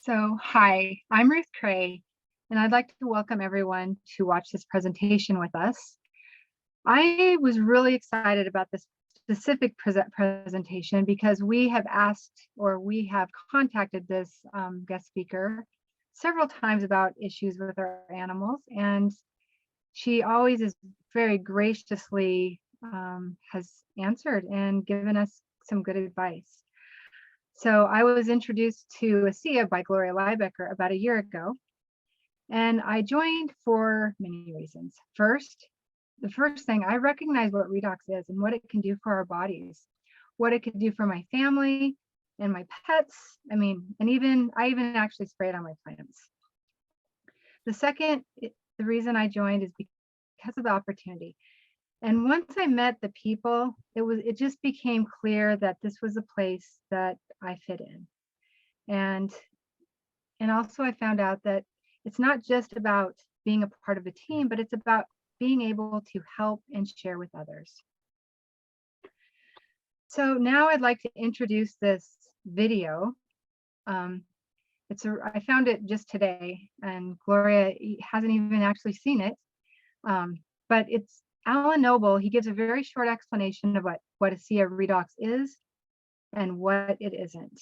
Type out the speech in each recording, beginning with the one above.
Hi, I'm Ruth Cray, and I'd like to welcome everyone to watch this presentation with us. I was really excited about this specific presentation because we have asked or we have contacted this guest speaker several times about issues with our animals, and she always is very graciously has answered and given us some good advice. So I was introduced to ASEA by Gloria about a year ago, and I joined for many reasons. The first thing, I recognize what redox is and what it can do for our bodies, what it could do for my family and my pets. I even actually spray it on my plants. The second, the reason I joined is because of the opportunity. And once I met the people, it just became clear that this was a place that I fit in. And also I found out that it's not just about being a part of a team, but it's about being able to help and share with others. So now I'd like to introduce this video. I found it just today, and Gloria hasn't even actually seen it, but it's Alan Noble. He gives a very short explanation of what ASEA redox is and what it isn't.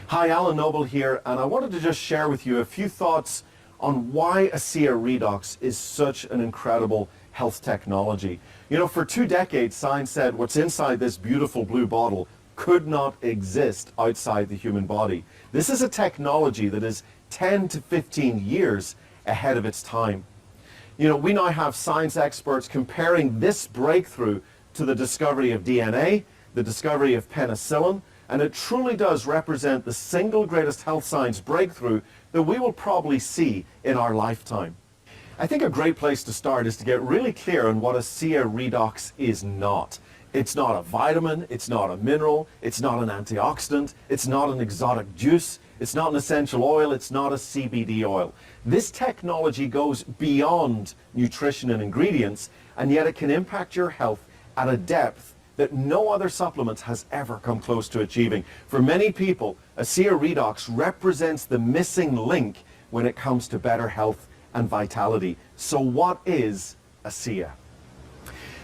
Hi, Alan Noble here, and I wanted to just share with you a few thoughts on why ASEA Redox is such an incredible health technology. You know, for 2 decades, science said what's inside this beautiful blue bottle could not exist outside the human body. This is a technology that is 10 to 15 years ahead of its time. You know, we now have science experts comparing this breakthrough to the discovery of DNA, the discovery of penicillin, and it truly does represent the single greatest health science breakthrough that we will probably see in our lifetime. I think a great place to start is to get really clear on what ASEA Redox is not. It's not a vitamin, it's not a mineral, it's not an antioxidant, it's not an exotic juice, it's not an essential oil, it's not a CBD oil. This technology goes beyond nutrition and ingredients, and yet it can impact your health at a depth that no other supplement has ever come close to achieving. For many people, ASEA Redox represents the missing link when it comes to better health and vitality. So what is ASEA?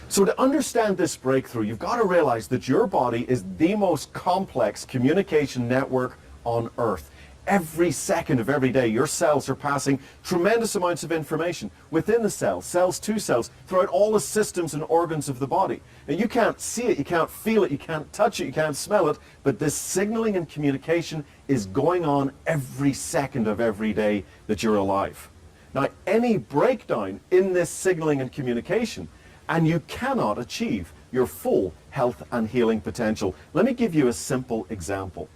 So to understand this breakthrough, you've got to realize that your body is the most complex communication network on Earth. Every second of every day, your cells are passing tremendous amounts of information within the cells, cells to cells, throughout all the systems and organs of the body. And you can't see it, you can't feel it, you can't touch it, you can't smell it, but this signaling and communication is going on every second of every day that you're alive. Now, any breakdown in this signaling and communication, and you cannot achieve your full health and healing potential. Let me give you a simple example.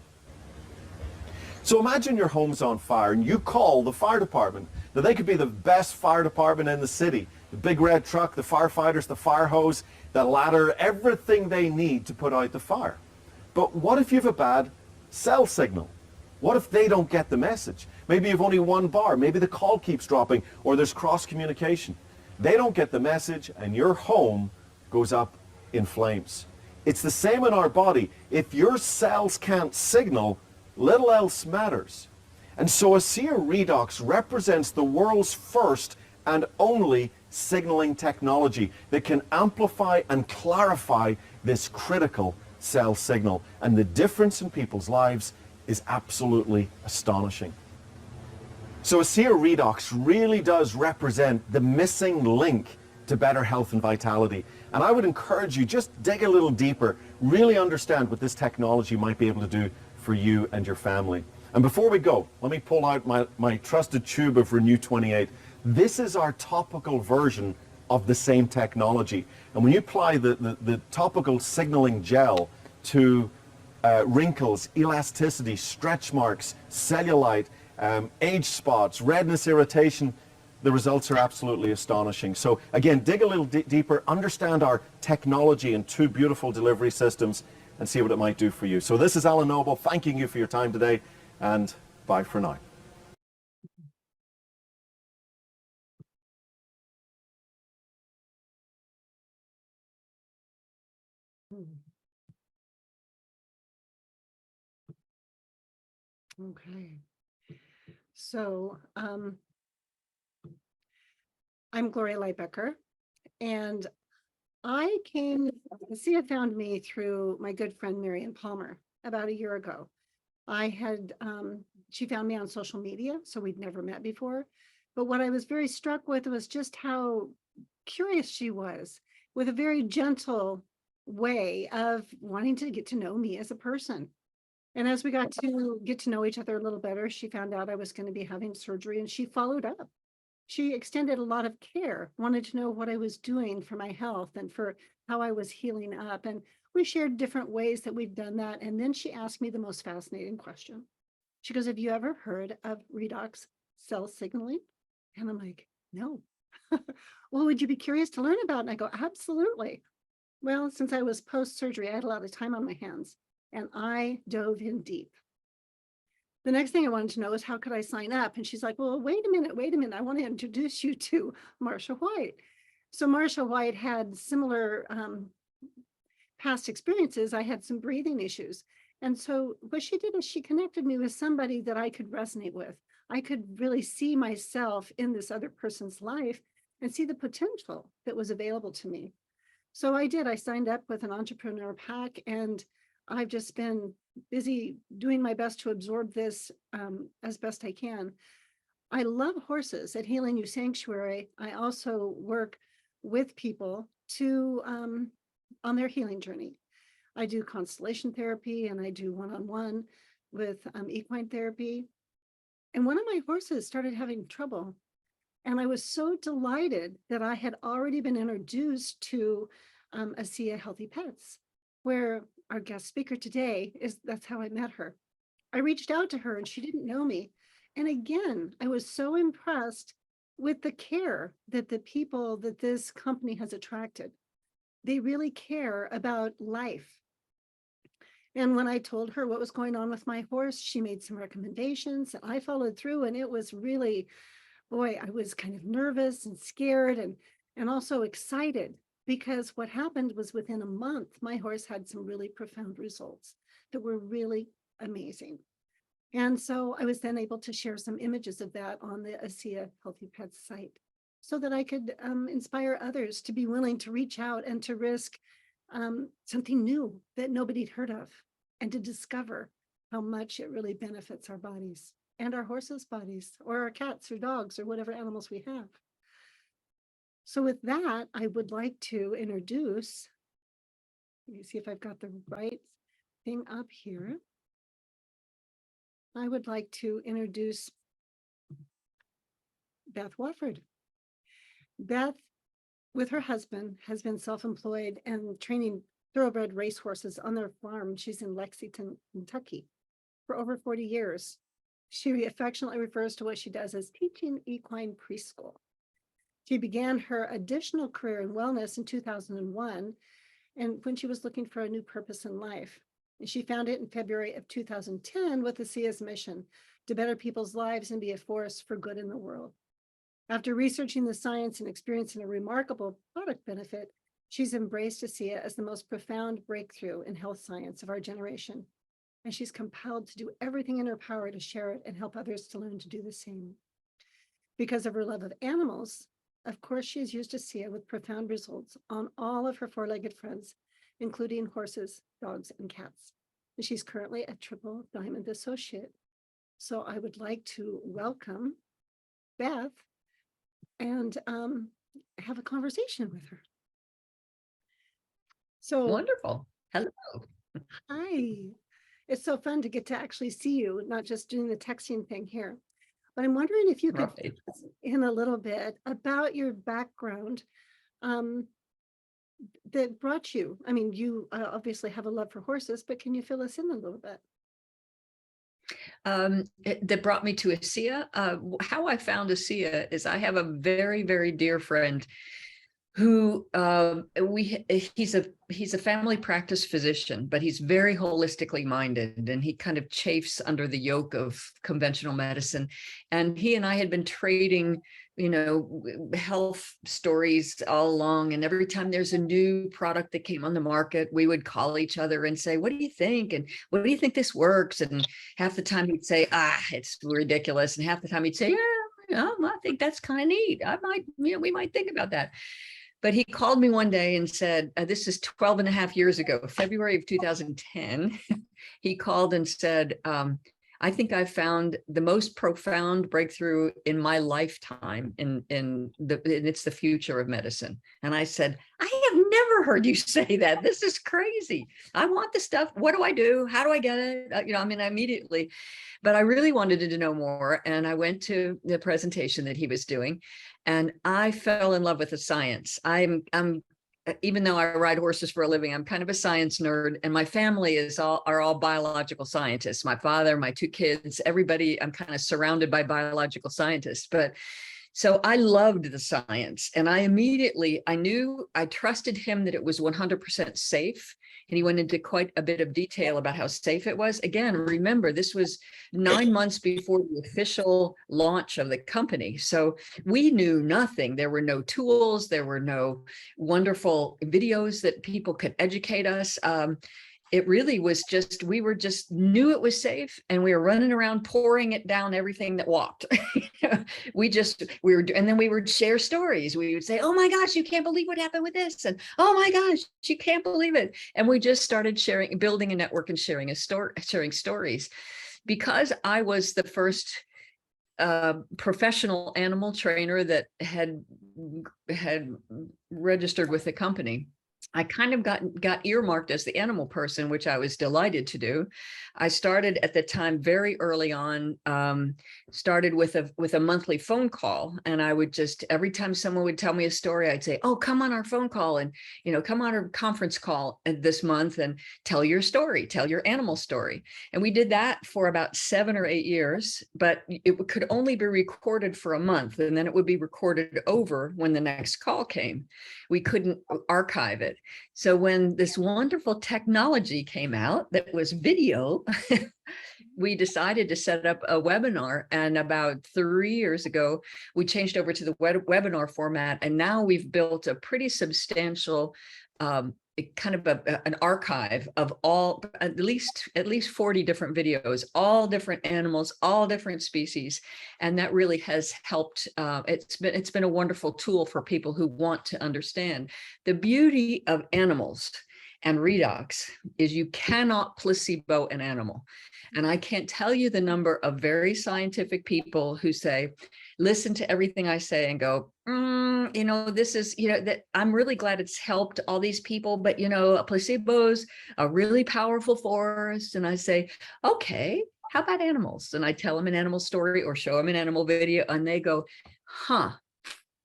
So imagine your home's on fire and you call the fire department. Now, they could be the best fire department in the city. The big red truck, the firefighters, the fire hose, the ladder, everything they need to put out the fire. But what if you have a bad cell signal? What if they don't get the message? Maybe you have only one bar, maybe the call keeps dropping, or there's cross communication. They don't get the message and your home goes up in flames. It's the same in our body. If your cells can't signal, little else matters. And so ASEA Redox represents the world's first and only signaling technology that can amplify and clarify this critical cell signal. And the difference in people's lives is absolutely astonishing. So ASEA Redox really does represent the missing link to better health and vitality. And I would encourage you, just dig a little deeper, really understand what this technology might be able to do for you and your family. And before we go, let me pull out my trusted tube of Renew 28. This is our topical version of the same technology. And when you apply the topical signaling gel to wrinkles, elasticity, stretch marks, cellulite, age spots, redness, irritation, the results are absolutely astonishing. So again, dig a little deeper, understand our technology and 2 beautiful delivery systems, and see what it might do for you. So this is Alan Noble thanking you for your time today, and bye for now. Okay. So I'm Gloria Lightbecker, and ASEA found me through my good friend Marian Palmer about a year ago. She found me on social media, so we'd never met before. But what I was very struck with was just how curious she was, with a very gentle way of wanting to get to know me as a person. And as we got to get to know each other a little better, she found out I was going to be having surgery, and she followed up. She extended a lot of care, wanted to know what I was doing for my health and for how I was healing up. And we shared different ways that we've done that. And then she asked me the most fascinating question. She goes, "Have you ever heard of redox cell signaling?" And I'm like, "No." "Well, would you be curious to learn about it?" And I go, "Absolutely." Well, since I was post-surgery, I had a lot of time on my hands, and I dove in deep. The next thing I wanted to know is, how could I sign up? And she's like, "Well, wait a minute. I want to introduce you to Marsha White." So Marsha White had similar past experiences. I had some breathing issues. And so what she did is she connected me with somebody that I could resonate with. I could really see myself in this other person's life and see the potential that was available to me. So I did. I signed up with an entrepreneur pack, and I've just been busy doing my best to absorb this as best I can. I love horses. At Healing You Sanctuary, I also work with people to on their healing journey. I do constellation therapy, and I do one-on-one with equine therapy. And one of my horses started having trouble. And I was so delighted that I had already been introduced to ASEA Healthy Pets, where our guest speaker today that's how I met her. I reached out to her and she didn't know me. And again, I was so impressed with the care that the people that this company has attracted. They really care about life. And when I told her what was going on with my horse, she made some recommendations and I followed through, and it was really, boy, I was kind of nervous and scared and also excited, because what happened was within a month, my horse had some really profound results that were really amazing. And so I was then able to share some images of that on the ASEA Healthy Pets site so that I could inspire others to be willing to reach out and to risk something new that nobody'd heard of, and to discover how much it really benefits our bodies and our horses' bodies, or our cats or dogs or whatever animals we have. So with that, I would like to introduce, let me see if I've got the right thing up here. I would like to introduce Beth Wofford. Beth, with her husband, has been self-employed and training thoroughbred racehorses on their farm. She's in Lexington, Kentucky, for over 40 years. She affectionately refers to what she does as teaching equine preschool. She began her additional career in wellness in 2001, and when she was looking for a new purpose in life. And she found it in February of 2010 with ASEA's mission to better people's lives and be a force for good in the world. After researching the science and experiencing a remarkable product benefit, she's embraced ASEA as the most profound breakthrough in health science of our generation. And she's compelled to do everything in her power to share it and help others to learn to do the same. Because of her love of animals, of course, she has used ASEA with profound results on all of her four-legged friends, including horses, dogs, and cats. And she's currently a Triple Diamond Associate. So I would like to welcome Beth and have a conversation with her. So Wonderful. Hello. hi. It's so fun to get to actually see you, not just doing the texting thing here. But I'm wondering if you could Right. in a little bit about your background that brought you. I mean, you obviously have a love for horses, but can you fill us in a little bit? That brought me to ASEA. How I found ASEA is I have a very, very dear friend who he's a family practice physician, but he's very holistically minded, and he kind of chafes under the yoke of conventional medicine. And he and I had been trading, health stories all along. And every time there's a new product that came on the market, we would call each other and say, what do you think? And what do you think this works? And half the time he'd say, it's ridiculous. And half the time he'd say, yeah, I think that's kind of neat. We might think about that. But he called me one day and said, this is 12 and a half years ago, February of 2010. He called and said, I think I found the most profound breakthrough in my lifetime, and it's the future of medicine. And I said, I have never heard you say that. This is crazy. I want this stuff. What do I do? How do I get it? I immediately, but I really wanted to know more. And I went to the presentation that he was doing, and I fell in love with the science. I'm even though I ride horses for a living, I'm kind of a science nerd, and my family are all biological scientists. My father, my two kids, everybody, I'm kind of surrounded by biological scientists. But so I loved the science, and I trusted him that it was 100% safe. And he went into quite a bit of detail about how safe it was. Again, remember, this was 9 months before the official launch of the company. So we knew nothing. There were no tools. There were no wonderful videos that people could educate us. It really was just, we knew it was safe, and we were running around pouring it down everything that walked. And then we would share stories. We would say, oh my gosh, you can't believe what happened with this. And oh my gosh, you can't believe it. And we just started building a network and sharing stories. Because I was the first professional animal trainer that had registered with the company, I kind of got earmarked as the animal person, which I was delighted to do. I started at the time very early on, started with a monthly phone call. And I would just, every time someone would tell me a story, I'd say, oh, come on our phone call, and, come on our conference call this month and tell your story, tell your animal story. And we did that for about 7 or 8 years, but it could only be recorded for a month. And then it would be recorded over when the next call came. We couldn't archive it. So when this wonderful technology came out that was video, we decided to set up a webinar. And about 3 years ago, we changed over to the webinar format. And now we've built a pretty substantial kind of an archive of all at least 40 different videos, all different animals, all different species. And that really has helped. It's been a wonderful tool for people who want to understand. The beauty of animals and redox is you cannot placebo an animal. And I can't tell you the number of very scientific people who say, listen to everything I say and go, this is, that I'm really glad it's helped all these people, but, a placebo's a really powerful force. And I say, okay, how about animals? And I tell them an animal story or show them an animal video, and they go,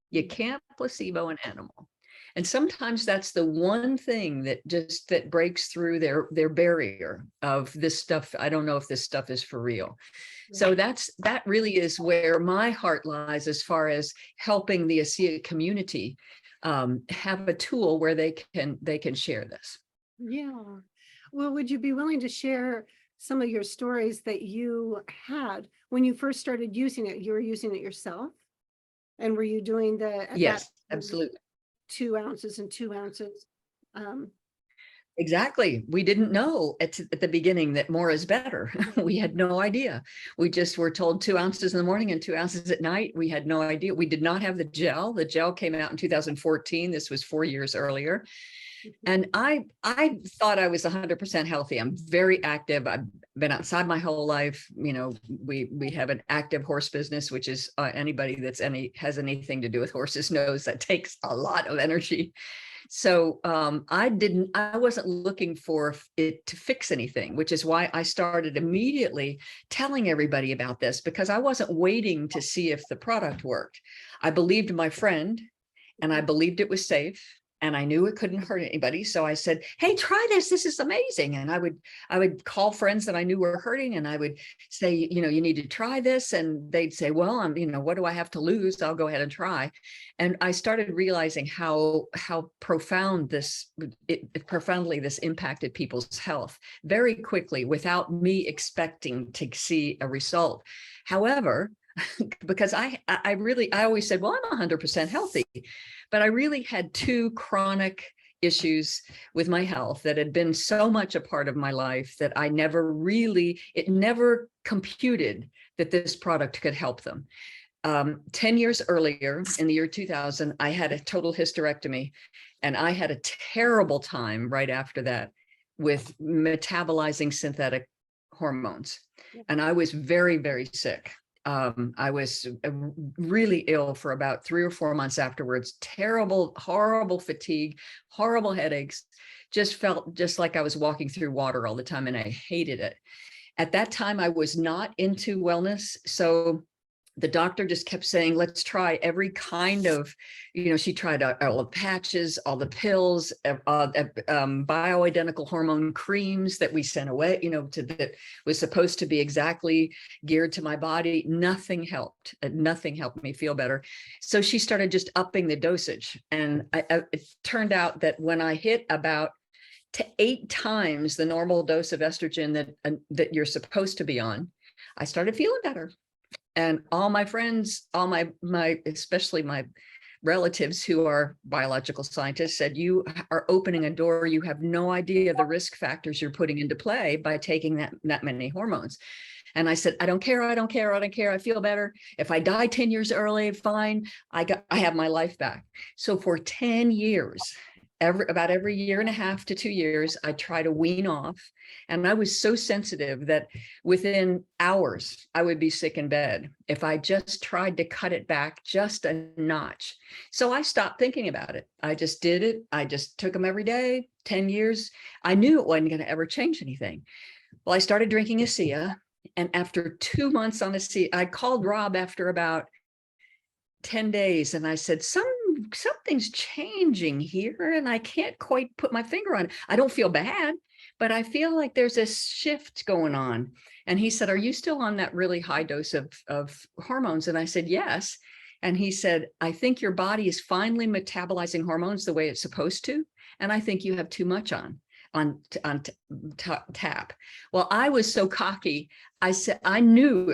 you can't placebo an animal. And sometimes that's the one thing that breaks through their barrier of this stuff. I don't know if this stuff is for real. So that really is where my heart lies, as far as helping the ASEA community have a tool where they can share this. Yeah. Well, would you be willing to share some of your stories that you had when you first started using it? You were using it yourself, and were you doing Yes, absolutely. 2 ounces and 2 ounces? Exactly. We didn't know at the beginning that more is better. We had no idea. We just were told 2 ounces in the morning and 2 ounces at night. We had no idea. We did not have the gel. The gel came out in 2014. This was 4 years earlier. And I thought I was 100% healthy. I'm very active. I've been outside my whole life. We have an active horse business, which is anybody that's has anything to do with horses knows that takes a lot of energy. So I wasn't looking for it to fix anything, which is why I started immediately telling everybody about this, because I wasn't waiting to see if the product worked. I believed my friend, and I believed it was safe. and I knew it couldn't hurt anybody. So I said, hey, try this. This is amazing. And I would call friends that I knew were hurting, and I would say, you know, you need to try this. And they'd say, well, you know, what do I have to lose? I'll go ahead and try. And I started realizing how profoundly this impacted people's health very quickly without me expecting to see a result. However, because I always said, well, I'm 100% healthy, but I really had two chronic issues with my health that had been so much a part of my life that it never computed that this product could help them. 10 years earlier, in the year 2000, I had a total hysterectomy, and I had a terrible time right after that with metabolizing synthetic hormones. And I was very, very sick. I was really ill for about 3 or 4 months afterwards. Terrible, horrible fatigue, horrible headaches, just felt just like I was walking through water all the time, and I hated it. At that time, I was not into wellness. So the doctor just kept saying, let's try every kind of, you know, she tried all the patches, all the pills, bioidentical hormone creams that we sent away, you know, that was supposed to be exactly geared to my body. Nothing helped. Nothing helped me feel better. So she started just upping the dosage. And it turned out that when I hit about 8 times the normal dose of estrogen that you're supposed to be on, I started feeling better. And all my friends, all my especially my relatives who are biological scientists said, you are opening a door. You have no idea the risk factors you're putting into play by taking that many hormones. And I said, I don't care. I don't care. I don't care. I feel better. If I die 10 years early, fine. I have my life back. So for 10 years, about every 1.5 to 2 years, I try to wean off. And I was so sensitive that within hours, I would be sick in bed if I just tried to cut it back just a notch. So I stopped thinking about it. I just did it. I just took them every day, 10 years. I knew it wasn't going to ever change anything. Well, I started drinking ASEA. And after 2 months on ASEA, I called Rob after about 10 days. And I said, something's changing here, and I can't quite put my finger on it. I don't feel bad, but I feel like there's a shift going on. And he said, are you still on that really high dose of hormones? And I said, yes. And he said, I think your body is finally metabolizing hormones the way it's supposed to. And I think you have too much on tap. Well, I was so cocky. I said, I knew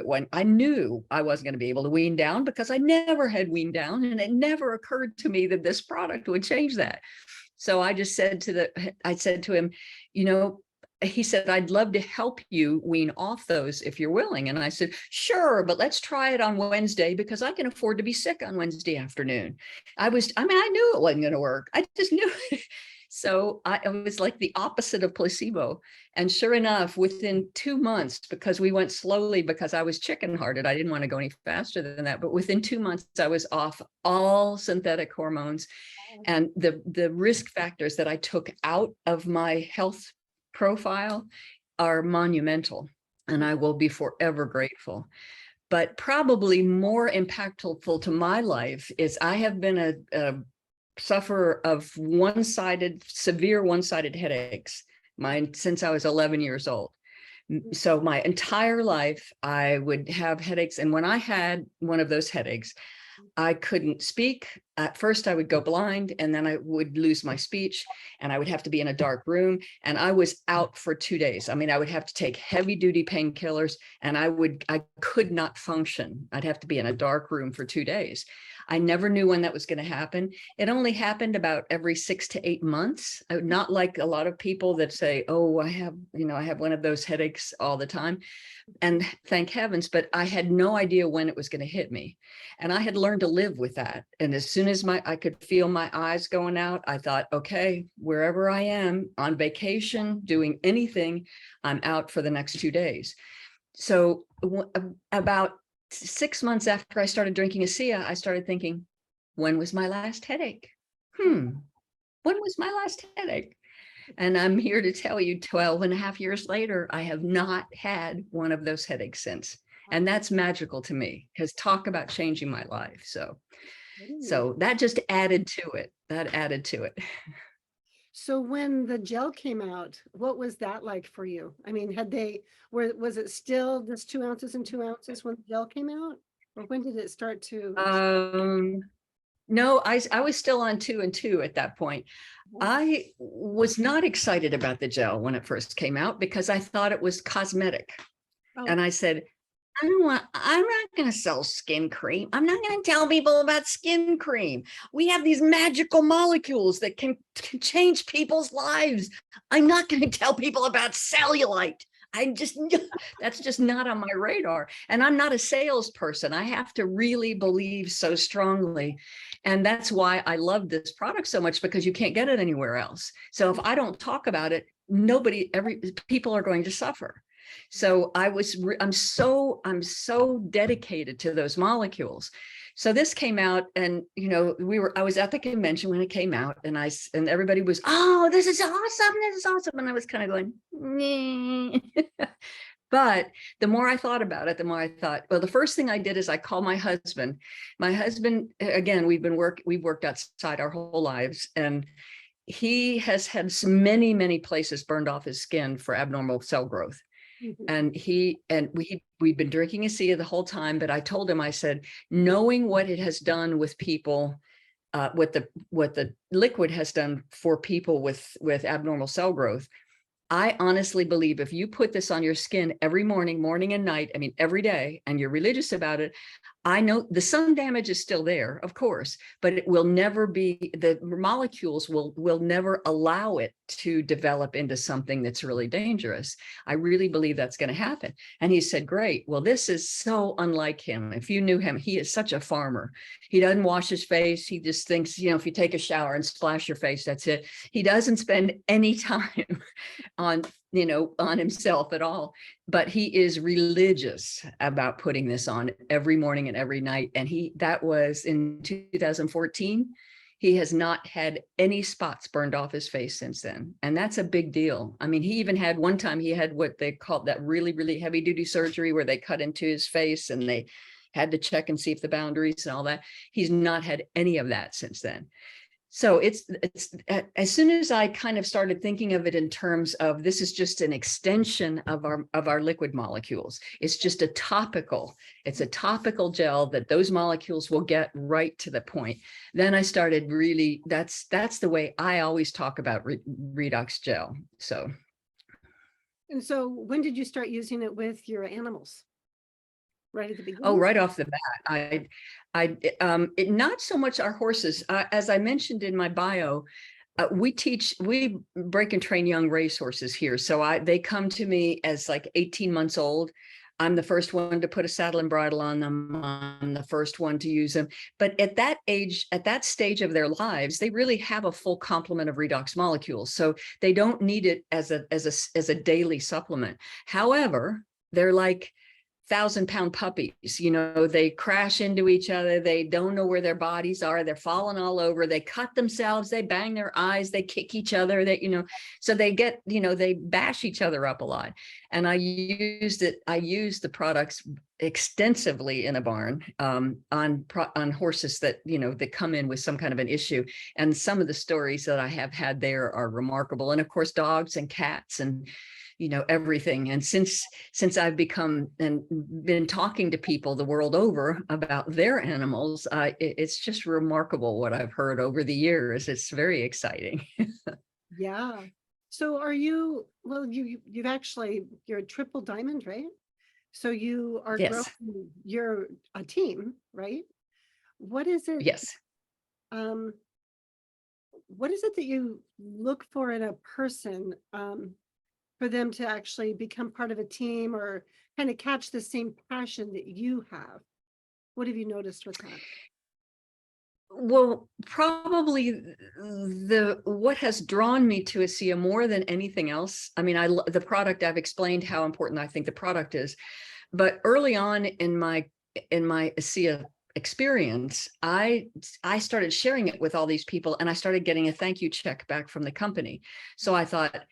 I wasn't going to be able to wean down, because I never had weaned down, and it never occurred to me that this product would change that. So I just said to him, you know, he said, I'd love to help you wean off those if you're willing. And I said, sure, but let's try it on Wednesday, because I can afford to be sick on Wednesday afternoon. I knew it wasn't going to work. I just knew it. So it was like the opposite of placebo. And sure enough, within 2 months, because we went slowly, because I was chicken hearted, I didn't want to go any faster than that. But within 2 months, I was off all synthetic hormones. And the risk factors that I took out of my health profile are monumental. And I will be forever grateful. But probably more impactful to my life is I have been a sufferer of severe one-sided headaches since I was 11 years old. So my entire life, I would have headaches. And when I had one of those headaches, I couldn't speak. At first, I would go blind, and then I would lose my speech, and I would have to be in a dark room. And I was out for 2 days. I mean, I would have to take heavy duty painkillers, and I could not function. I'd have to be in a dark room for 2 days. I never knew when that was going to happen. It only happened about every 6 to 8 months. Not like a lot of people that say, oh, I have one of those headaches all the time. And thank heavens, but I had no idea when it was going to hit me. And I had learned to live with that. And as soon as I could feel my eyes going out, I thought, okay, wherever I am, on vacation, doing anything, I'm out for the next 2 days. So about 6 months after I started drinking ASEA, I started thinking, when was my last headache? When was my last headache? And I'm here to tell you 12.5 years later, I have not had one of those headaches since. And that's magical to me, because talk about changing my life. So So that just added to it. That added to it. So when the gel came out, what was that like for you? I mean, was it still just 2 ounces and 2 ounces when the gel came out? Or when did it start to? No, I was still on 2 and 2 at that point. I was not excited about the gel when it first came out because I thought it was cosmetic. Oh. And I said, I'm not going to sell skin cream. I'm not going to tell people about skin cream. We have these magical molecules that can change people's lives. I'm not going to tell people about cellulite. That's just not on my radar. And I'm not a salesperson. I have to really believe so strongly. And that's why I love this product so much, because you can't get it anywhere else. So if I don't talk about it, people are going to suffer. So I'm so dedicated to those molecules. So this came out, and I was at the convention when it came out, and everybody was, oh, this is awesome, and I was kind of going, nah. But the more I thought about it, the more I thought, well, the first thing I did is I called my husband. My husband, again, we've worked outside our whole lives, and he has had many, many places burned off his skin for abnormal cell growth. And we've been drinking ASEA the whole time, but I told him, I said, knowing what it has done with people, what the liquid has done for people with abnormal cell growth, I honestly believe if you put this on your skin every morning and night, I mean, every day, and you're religious about it, I know the sun damage is still there, of course, but it will never be, the molecules will never allow it to develop into something that's really dangerous. I really believe that's going to happen. And he said, great. Well, this is so unlike him. If you knew him, he is such a farmer. He doesn't wash his face. He just thinks, if you take a shower and splash your face, that's it. He doesn't spend any time on himself at all, but he is religious about putting this on every morning and every night. And that was in 2014. He has not had any spots burned off his face since then. And that's a big deal. I mean, he even had one time, he had what they called that really, really heavy duty surgery where they cut into his face and they had to check and see if the boundaries and all that. He's not had any of that since then. So it's as soon as I kind of started thinking of it in terms of this is just an extension of our liquid molecules. It's just it's a topical gel that those molecules will get right to the point. Then I started really, that's the way I always talk about Redox gel. So. And so when did you start using it with your animals? Right at the beginning? Oh, right off the bat. Not so much our horses. As I mentioned in my bio, we break and train young racehorses here. So they come to me as like 18 months old. I'm the first one to put a saddle and bridle on them. I'm the first one to use them. But at that age, at that stage of their lives, they really have a full complement of redox molecules. So they don't need it as a daily supplement. However, they're like 1,000-pound puppies, they crash into each other. They don't know where their bodies are. They're falling all over. They cut themselves. They bang their eyes. They kick each other. So they get, they bash each other up a lot. And I used the products extensively in a barn on horses that, that come in with some kind of an issue. And some of the stories that I have had there are remarkable. And of course, dogs and cats and everything. And since I've become and been talking to people the world over about their animals, it's just remarkable what I've heard over the years. It's very exciting. Yeah. So you're a triple diamond, right? So you are Yes. growing, you're a team, right? What is it? Yes. What is it that you look for in a person for them to actually become part of a team or kind of catch the same passion that you have? What have you noticed with that? Well, probably what has drawn me to ASEA more than anything else. I mean, the product, I've explained how important I think the product is, but early on in my ASEA experience, I started sharing it with all these people, and I started getting a thank you check back from the company. So I thought,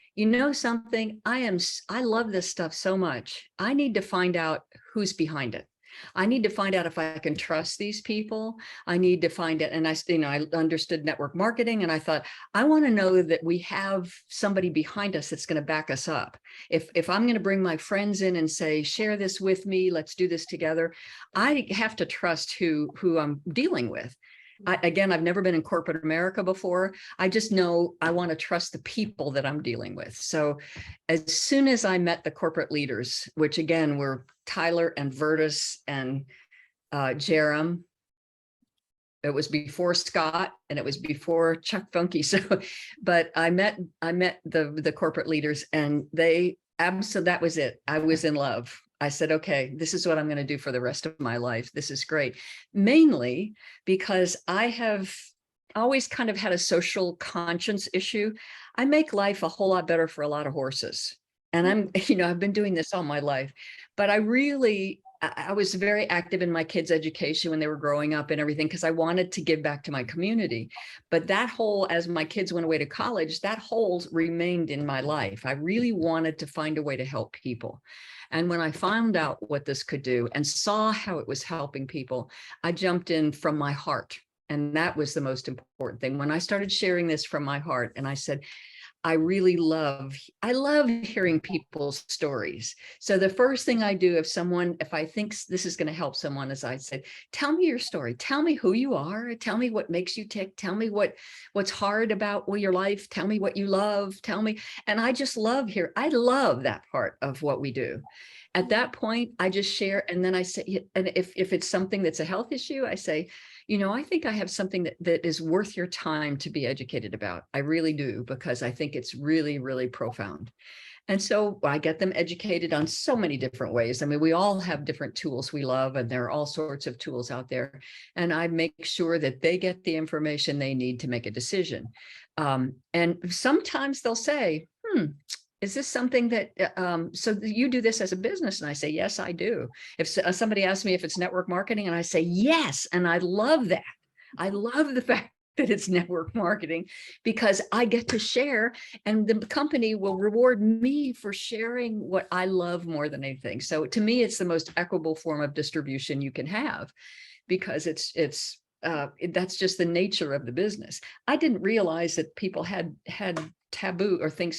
something, I love this stuff so much. I need to find out who's behind it. I need to find out if I can trust these people. I need to find it. And I understood network marketing, and I thought, I want to know that we have somebody behind us that's going to back us up. If I'm going to bring my friends in and say, share this with me, let's do this together, I have to trust who I'm dealing with. Again, I've never been in corporate America before. I just know I want to trust the people that I'm dealing with. So as soon as I met the corporate leaders, which again were Tyler and Vertus and Jerem, it was before Scott and it was before Chuck Funky. So, but I met the corporate leaders, and they absolutely, that was it. I was in love. I said, okay, this is what I'm going to do for the rest of my life. This is great. Mainly because I have always kind of had a social conscience issue. I make life a whole lot better for a lot of horses. And I've been doing this all my life, but I was very active in my kids' education when they were growing up and everything, because I wanted to give back to my community. But that hole, as my kids went away to college, that hole remained in my life. I really wanted to find a way to help people. And when I found out what this could do and saw how it was helping people, I jumped in from my heart. And that was the most important thing. When I started sharing this from my heart, and I said, I love hearing people's stories. So the first thing I do if I think this is going to help someone, is I said, tell me your story. Tell me who you are. Tell me what makes you tick. Tell me what's hard about your life. Tell me what you love. Tell me. And I just love I love that part of what we do. At that point, I just share. And then I say, and if it's something that's a health issue, I say, I think I have something that is worth your time to be educated about. I really do, because I think it's really, really profound. And so I get them educated on so many different ways. I mean, we all have different tools we love, and there are all sorts of tools out there. And I make sure that they get the information they need to make a decision. And sometimes they'll say, is this something that, so you do this as a business? And I say, yes, I do. If somebody asks me if it's network marketing, and I say, yes. And I love that. I love the fact that it's network marketing, because I get to share, and the company will reward me for sharing what I love more than anything. So to me, it's the most equitable form of distribution you can have, because that's just the nature of the business. I didn't realize that people had taboo or think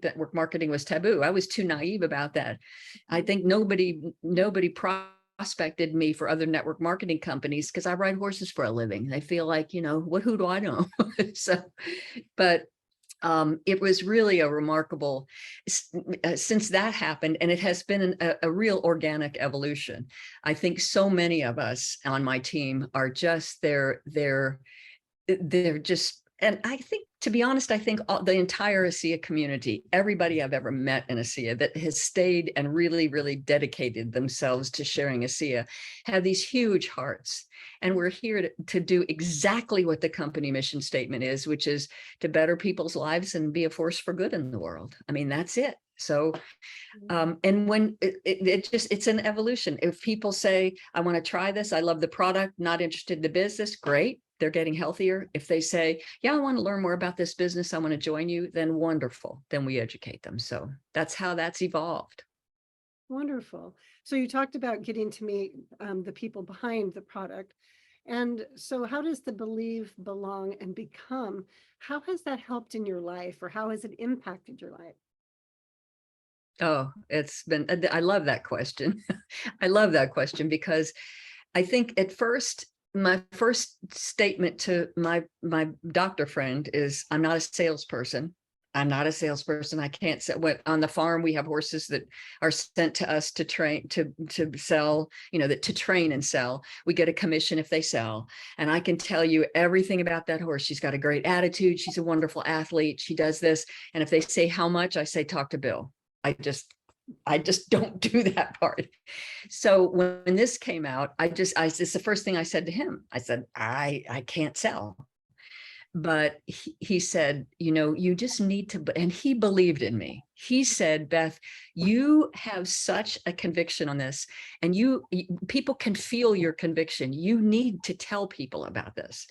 network marketing was taboo. I was too naive about that. I think nobody prospected me for other network marketing companies because I ride horses for a living. They feel like, who do I know? But it was really a remarkable, since that happened, and it has been a real organic evolution. I think so many of us on my team are just they're just, and I think, to be honest, I think the entire ASEA community, everybody I've ever met in ASEA that has stayed and really, really dedicated themselves to sharing ASEA, have these huge hearts. And we're here to do exactly what the company mission statement is, which is to better people's lives and be a force for good in the world. I mean, that's it. So, and when it's an evolution. If people say, I want to try this, I love the product, not interested in the business, great. They're getting healthier. If they say, yeah, I want to learn more about this business, I want to join you, then wonderful. Then we educate them. So that's how that's evolved. Wonderful. So you talked about getting to meet the people behind the product. And so how does the believe, belong, and become, how has that helped in your life, or how has it impacted your life? Oh, I love that question. I love that question, because I think at first, my first statement to my doctor friend is, I'm not a salesperson. I'm not a salesperson. I can't sell. On the farm, we have horses that are sent to us to train, to sell, to train and sell. We get a commission if they sell. And I can tell you everything about that horse. She's got a great attitude. She's a wonderful athlete. She does this. And if they say how much, I say, talk to Bill. I just don't do that part. So when this came out, it's the first thing I said to him. I said, I can't sell. But he said, you just need to, and he believed in me. He said, Beth, you have such a conviction on this, and people can feel your conviction. You need to tell people about this.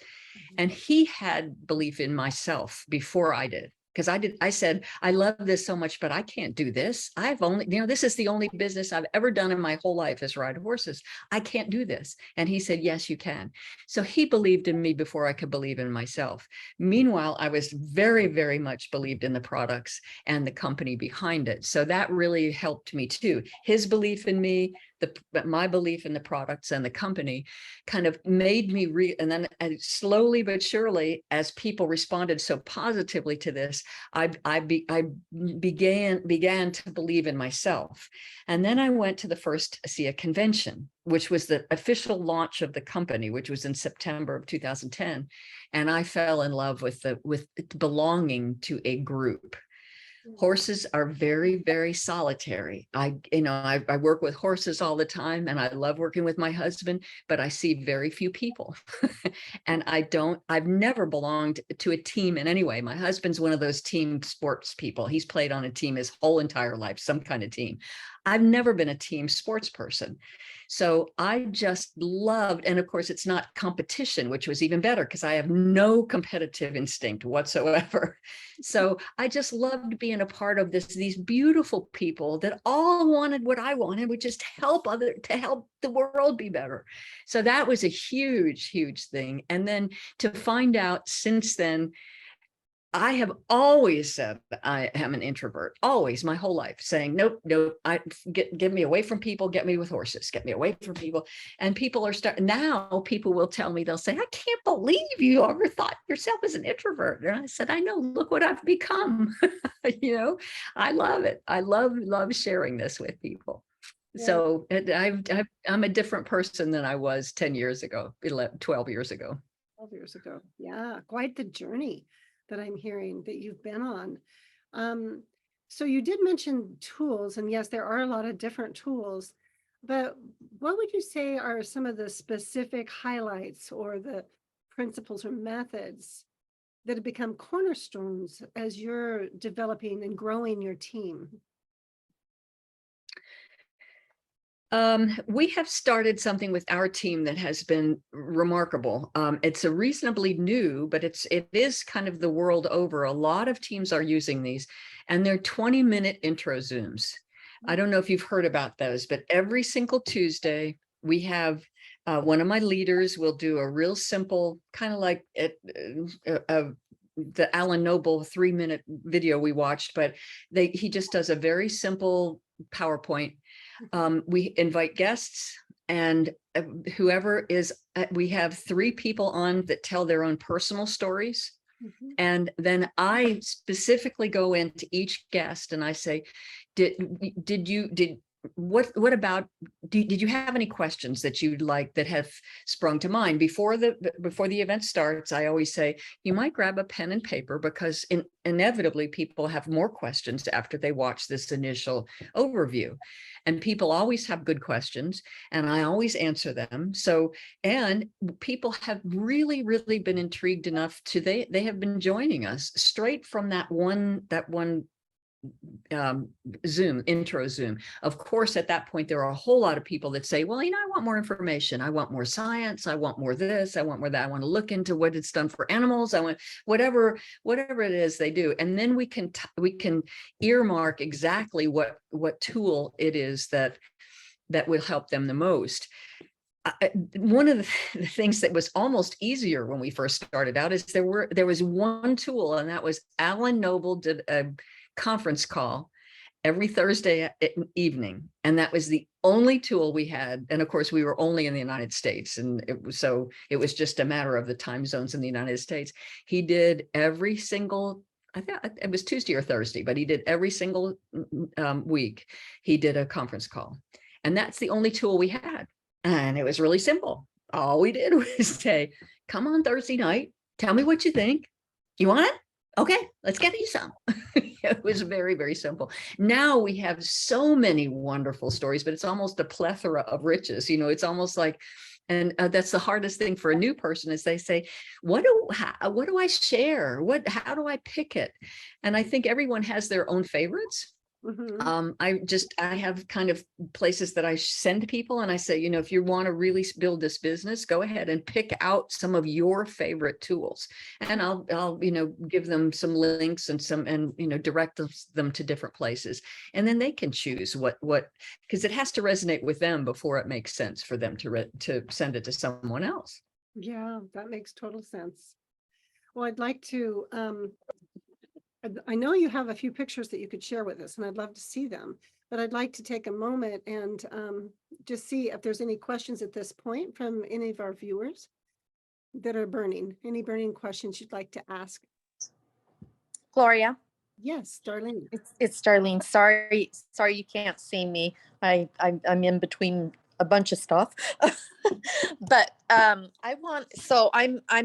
And he had belief in myself before I did, because I said, I love this so much, but I can't do this. I've only, this is the only business I've ever done in my whole life is ride horses. I can't do this. And he said, yes, you can. So he believed in me before I could believe in myself. Meanwhile, I was very, very much believed in the products and the company behind it. So that really helped me too. His belief in me, my belief in the products and the company kind of made me and then slowly but surely, as people responded so positively to this, I began to believe in myself. And then I went to the first ASEA convention, which was the official launch of the company, which was in September of 2010. And I fell in love with belonging to a group. Horses are very, very solitary. I work with horses all the time, and I love working with my husband, but I see very few people. And I've never belonged to a team in any way. My husband's one of those team sports people. He's played on a team his whole entire life, some kind of team. I've never been a team sports person. So I just loved, and of course it's not competition, which was even better because I have no competitive instinct whatsoever. So I just loved being a part of these beautiful people that all wanted what I wanted, which is to help the world be better. So that was a huge, huge thing. And then to find out since then, I have always said I am an introvert, always, my whole life, saying, nope, get me away from people, get me with horses, get me away from people. And people are now people will tell me, they'll say, I can't believe you ever thought yourself as an introvert. And I said, I know, look what I've become. I love it. I love sharing this with people. Yeah. So I'm a different person than I was 10 years ago, 12 years ago. 12 years ago. Yeah, quite the journey that I'm hearing that you've been on. So you did mention tools, and yes, there are a lot of different tools, but what would you say are some of the specific highlights or the principles or methods that have become cornerstones as you're developing and growing your team? We have started something with our team that has been remarkable. It's a reasonably new, but it is kind of the world over. A lot of teams are using these, and they're 20-minute intro Zooms. I don't know if you've heard about those, but every single Tuesday we have one of my leaders will do a real simple, kind of like the Alan Noble 3-minute video we watched, but he just does a very simple PowerPoint. We invite guests, and whoever is, we have 3 people on that tell their own personal stories. Mm-hmm. And then I specifically go into each guest and I say, what about, did you have any questions that you'd like that have sprung to mind before the event starts? I always say, you might grab a pen and paper, because inevitably people have more questions after they watch this initial overview, and people always have good questions, and I always answer them. So, and people have really, really been intrigued enough to, they have been joining us straight from that one intro Zoom. Of course, at that point, there are a whole lot of people that say, well, I want more information. I want more science. I want more this. I want more that. I want to look into what it's done for animals. I want whatever it is they do. And then we can earmark exactly what tool it is that will help them the most. One of the things that was almost easier when we first started out is there was one tool, and that was Alan Noble did a conference call every Thursday evening, and that was the only tool we had. And of course, we were only in the United States, and it was just a matter of the time zones in the United States. He did every single, I think it was Tuesday or Thursday, but he did every single week. He did a conference call, and that's the only tool we had. And it was really simple. All we did was say, come on Thursday night, tell me what you think. You want it? Okay, let's get you some. It was very, very simple. Now we have so many wonderful stories, but it's almost a plethora of riches. It's almost like, and that's the hardest thing for a new person, is they say, what do I share? How do I pick it? And I think everyone has their own favorites. Mhm. I have kind of places that I send people and I say, you know, if you want to really build this business, go ahead and pick out some of your favorite tools. And I'll, you know, give them some links and you know, direct them to different places. And then they can choose because it has to resonate with them before it makes sense for them to send it to someone else. Yeah, that makes total sense. Well, I'd like to, I know you have a few pictures that you could share with us, and I'd love to see them, but I'd like to take a moment and just see if there's any questions at this point from any of our viewers that are burning. Any burning questions you'd like to ask? Gloria, Yes, Darlene. it's Darlene. Sorry you can't see me. I'm in between a bunch of stuff. But I'm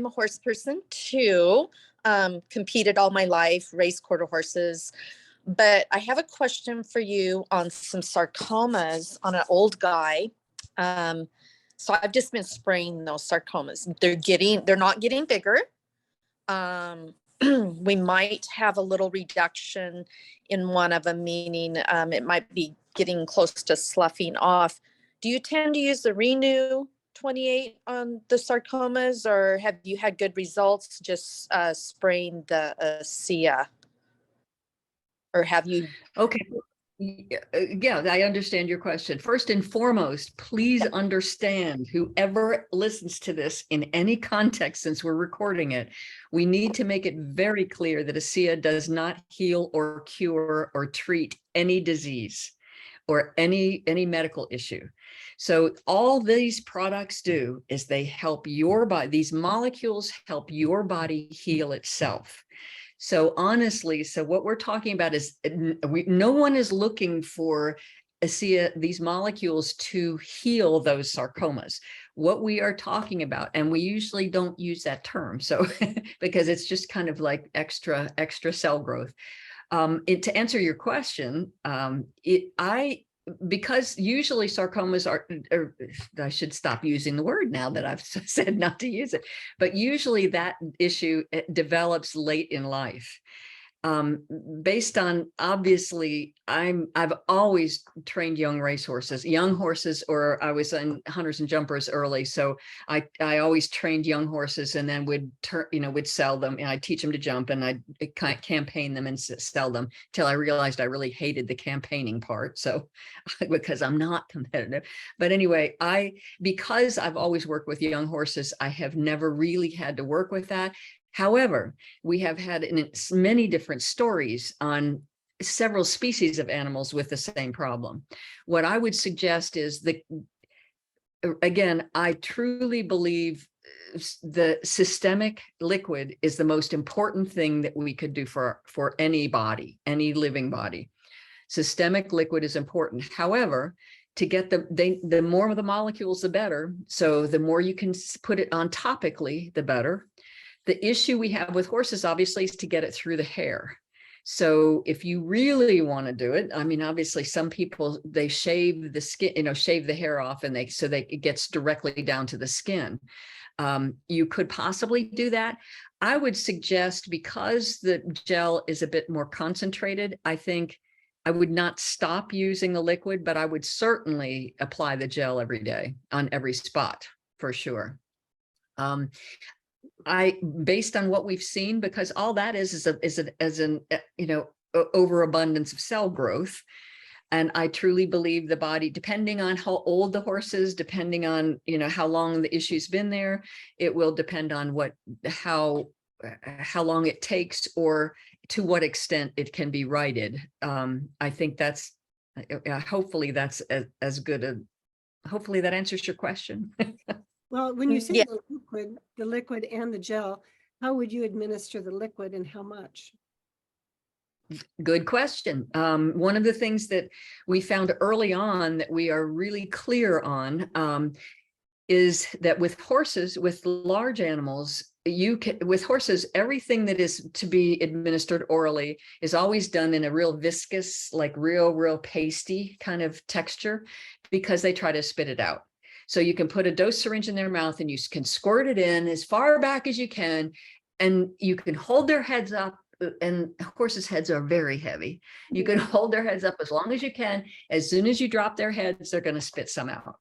a horse person too. Competed all my life, raced quarter horses. But I have a question for you on some sarcomas on an old guy. So I've just been spraying those sarcomas. They're not getting bigger. We might have a little reduction in one of them, meaning it might be getting close to sloughing off. Do you tend to use the Renew 28 on the sarcomas, or have you had good results just spraying the ASEA? Or have you? Okay. Yeah, I understand your question. First and foremost, please understand, whoever listens to this in any context, since we're recording it, we need to make it very clear that ASEA does not heal or cure or treat any disease or any medical issue. So all these products do is they help your body. These molecules help your body heal itself. So honestly, what we're talking about is no one is looking for ASEA, these molecules, to heal those sarcomas. What we are talking about, and we usually don't use that term, so because it's just kind of like extra cell growth. To answer your question, because usually sarcomas I should stop using the word now that I've said not to use it, but usually that issue develops late in life. Based on, obviously, I've always trained young horses, or I was in hunters and jumpers early. So I always trained young horses and then would sell them, and I'd teach them to jump and I'd campaign them and sell them till I realized I really hated the campaigning part. So because I'm not competitive, but anyway, because I've always worked with young horses, I have never really had to work with that. However, we have had many different stories on several species of animals with the same problem. What I would suggest is that, again, I truly believe the systemic liquid is the most important thing that we could do for any body, any living body. Systemic liquid is important. However, to get the more of the molecules, the better. So the more you can put it on topically, the better. The issue we have with horses, obviously, is to get it through the hair. So if you really want to do it, I mean, obviously, some people, they shave the skin, shave the hair off, and it gets directly down to the skin. You could possibly do that. I would suggest, because the gel is a bit more concentrated, I think I would not stop using the liquid, but I would certainly apply the gel every day on every spot for sure. Based on what we've seen, because all that is an overabundance of cell growth. And I truly believe the body, depending on how old the horse is, depending on, how long the issue's been there, it will depend on how long it takes, or to what extent it can be righted. I think that's, hopefully that's as good hopefully that answers your question. Well, when you say Yeah. the liquid and the gel, how would you administer the liquid and how much? Good question. One of the things that we found early on that we are really clear on is that with horses, with large animals, with horses, everything that is to be administered orally is always done in a real viscous, like real pasty kind of texture, because they try to spit it out. So you can put a dose syringe in their mouth and you can squirt it in as far back as you can, and you can hold their heads up and horses' heads are very heavy. You can hold their heads up as long as you can. As soon as you drop their heads, they're going to spit some out.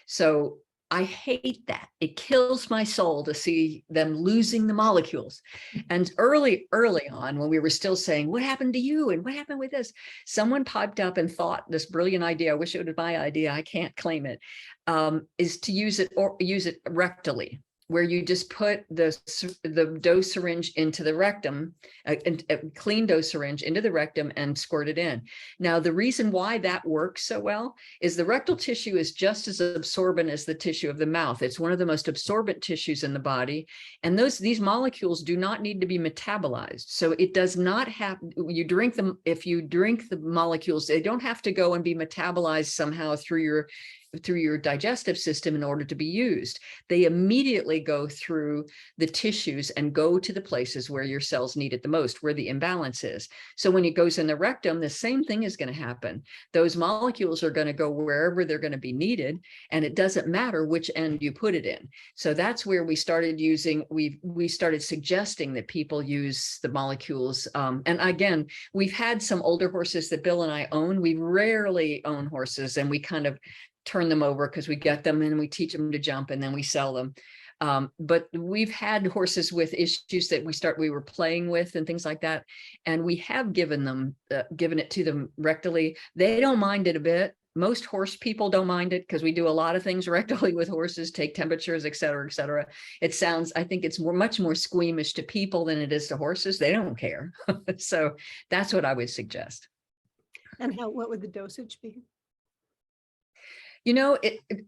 So I hate that. It kills my soul to see them losing the molecules. And early on, when we were still saying, what happened to you? And what happened with this? Someone piped up and thought this brilliant idea. I wish it was my idea. I can't claim it. Is to use it rectally, where you just put the dose syringe into the rectum, a clean dose syringe into the rectum and squirt it in. Now, the reason why that works so well is the rectal tissue is just as absorbent as the tissue of the mouth. It's one of the most absorbent tissues in the body. And these molecules do not need to be metabolized. So it does not have, you drink them, if you drink the molecules, they don't have to go and be metabolized somehow through your digestive system in order to be used. They immediately go through the tissues and go to the places where your cells need it the most, where the imbalance is. So when it goes in the rectum, the same thing is going to happen. Those molecules are going to go wherever they're going to be needed, and it doesn't matter which end you put it in. So that's where we started using, we started suggesting that people use the molecules. And again, we've had some older horses that Bill and I own. We rarely own horses, and we kind of turn them over because we get them and we teach them to jump and then we sell them. But we've had horses with issues that we were playing with and things like that. And we have given it to them rectally. They don't mind it a bit. Most horse people don't mind it because we do a lot of things rectally with horses, take temperatures, et cetera, et cetera. I think it's much more squeamish to people than it is to horses. They don't care. So that's what I would suggest. And what would the dosage be? You know,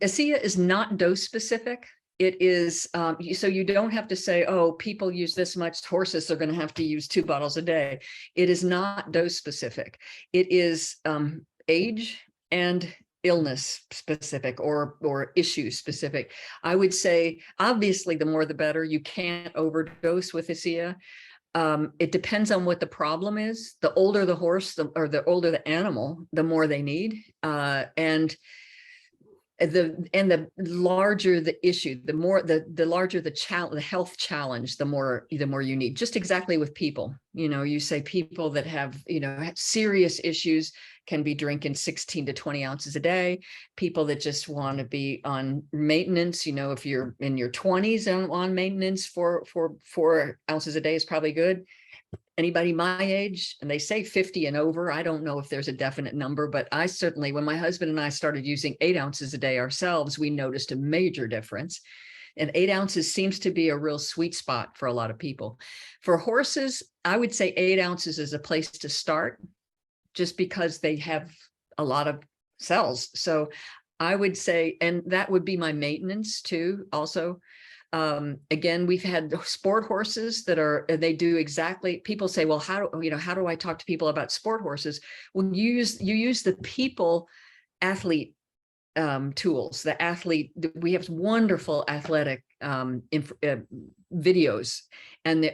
ASEA is not dose specific. It is, so you don't have to say, oh, people use this much, horses are going to have to use 2 bottles a day. It is not dose specific. It is age and illness specific or issue specific. I would say, obviously, the more the better. You can't overdose with ASEA. It depends on what the problem is. The older the horse, or the older the animal, the more they need. And the larger the issue, the larger the health challenge, the more you need. Just exactly with people, you say people that have, serious issues can be drinking 16 to 20 ounces a day. People that just want to be on maintenance, if you're in your 20s and on maintenance, 4 ounces a day is probably good. Anybody my age, and they say 50 and over, I don't know if there's a definite number, but I certainly, when my husband and I started using 8 ounces a day ourselves, we noticed a major difference. And 8 ounces seems to be a real sweet spot for a lot of people. For horses, I would say 8 ounces is a place to start, just because they have a lot of cells. So I would say, and that would be my maintenance too, also. Again, we've had sport horses they do exactly, people say, well, how do I talk to people about sport horses? When you use the people athlete tools, we have wonderful athletic videos. And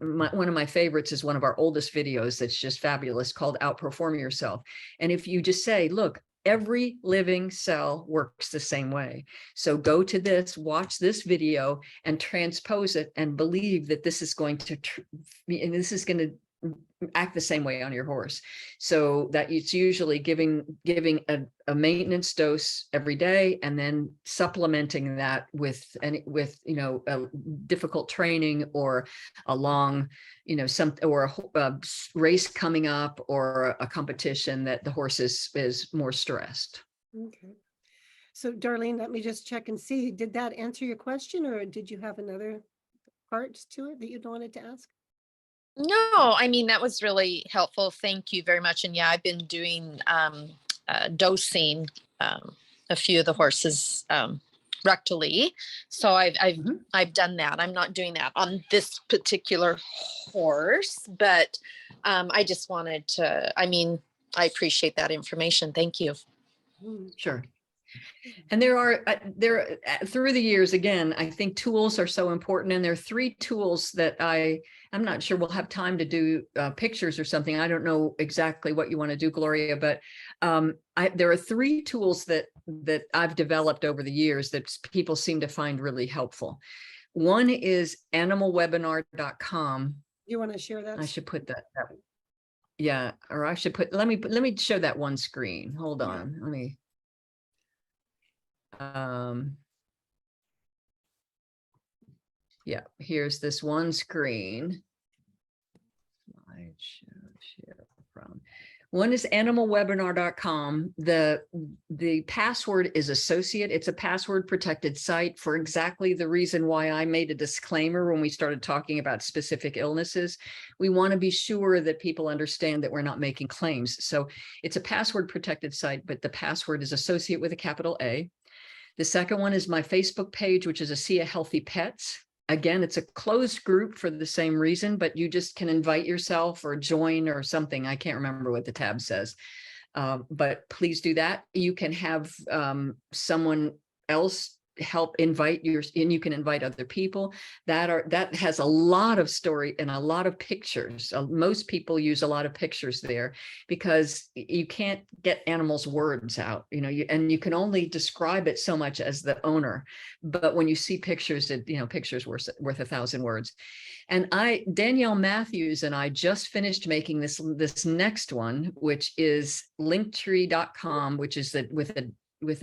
one of my favorites is one of our oldest videos that's just fabulous, called Outperform Yourself. And if you just say, look, every living cell works the same way. So go to this, watch this video, and transpose it, and believe that this is going to act the same way on your horse. So that it's usually giving a maintenance dose every day, and then supplementing that with a difficult training, or a long, a race coming up, or a competition that the horse is more stressed. Okay. So Darlene, let me just check and see, did that answer your question, or did you have another part to it that you wanted to ask? No, I mean, that was really helpful. Thank you very much. And yeah, I've been doing dosing a few of the horses rectally. So I've done that. I'm not doing that on this particular horse, but I just wanted to, I appreciate that information. Thank you. Sure. And there are through the years, again, I think tools are so important. And there are 3 tools that I'm not sure we'll have time to do pictures or something. I don't know exactly what you want to do, Gloria, but there are 3 tools that I've developed over the years that people seem to find really helpful. One is animalwebinar.com. You want to share that? I should put that. Yeah, or I should put, let me show that one screen. Hold Yeah. on, let me. Yeah, here's this one screen. Share from. One is animalwebinar.com. The password is associate. It's a password protected site for exactly the reason why I made a disclaimer when we started talking about specific illnesses. We want to be sure that people understand that we're not making claims. So it's a password protected site, but the password is associate with a capital A. The second one is my Facebook page, which is ASEA Healthy Pets. Again, it's a closed group for the same reason, but you just can invite yourself or join or something. I can't remember what the tab says, but please do that. You can have someone else help invite and you can invite other people that has a lot of story and a lot of pictures. Most people use a lot of pictures there because you can't get animals' words out, and you can only describe it so much as the owner. But when you see pictures, pictures worth 1,000 words. And Danielle Matthews and I just finished making this next one, which is linktree.com, which is with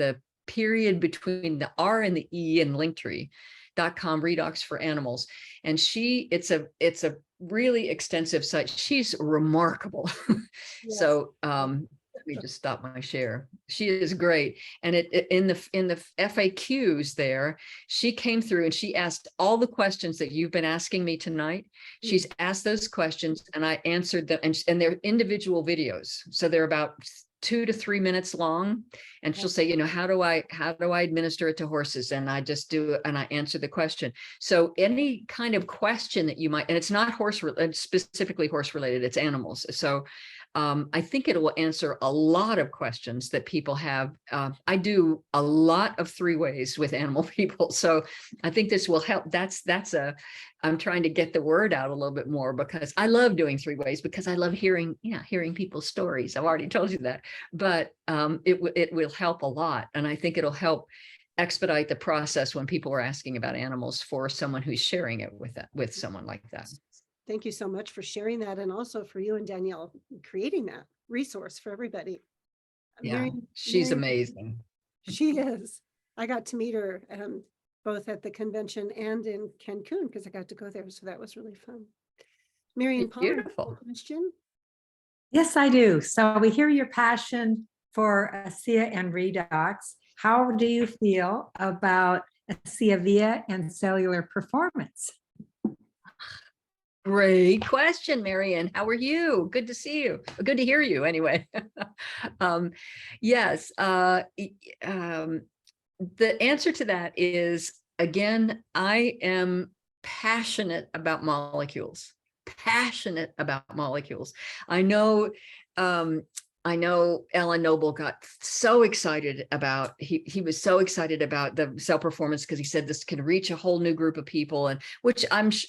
a period between the R and the E in linktree.com, Redox for Animals. And it's a really extensive site. She's remarkable. Yes. So let me just stop my share. She is great. And in the FAQs there, she came through and she asked all the questions that you've been asking me tonight. She's asked those questions and I answered them, and they're individual videos. So they're about 2 to 3 minutes long, and she'll say, how do I administer it to horses? And I just do it and I answer the question. So any kind of question that you might, and it's not specifically horse related, it's animals. So I think it will answer a lot of questions that people have. I do a lot of 3-ways with animal people. So I think this will help. I'm trying to get the word out a little bit more because I love doing 3-ways because I love hearing people's stories. I've already told you that, but it will help a lot. And I think it'll help expedite the process when people are asking about animals for someone who's sharing it with someone like that. Thank you so much for sharing that, and also for you and Danielle creating that resource for everybody. Yeah, she's amazing. She is. I got to meet her both at the convention and in Cancun because I got to go there, so that was really fun. Marian, beautiful question. Yes, I do. So we hear your passion for ASEA and Redox. How do you feel about ASEA Via and cellular performance? Great question, Marian. How are you? Good to see you. Good to hear you anyway. Yes. The answer to that is, again, I am passionate about molecules. I know Ellen Noble got so excited about, he was so excited about the cell performance because he said this can reach a whole new group of people, and which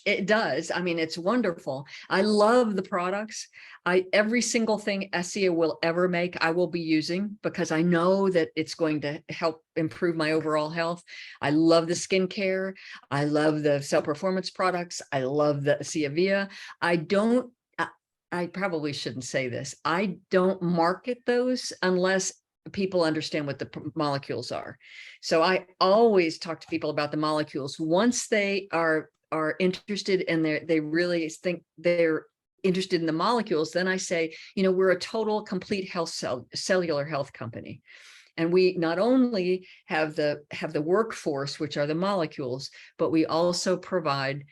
it does. I mean, it's wonderful. I love the products. Every single thing ASEA will ever make, I will be using because I know that it's going to help improve my overall health. I love the skincare. I love the cell performance products. I love the ASEA Via. I probably shouldn't say this. I don't market those unless people understand what the molecules are. So I always talk to people about the molecules. Once they are interested and they really think they're interested in the molecules, then I say, we're a total complete cellular health company. And we not only have the workforce, which are the molecules, but we also provide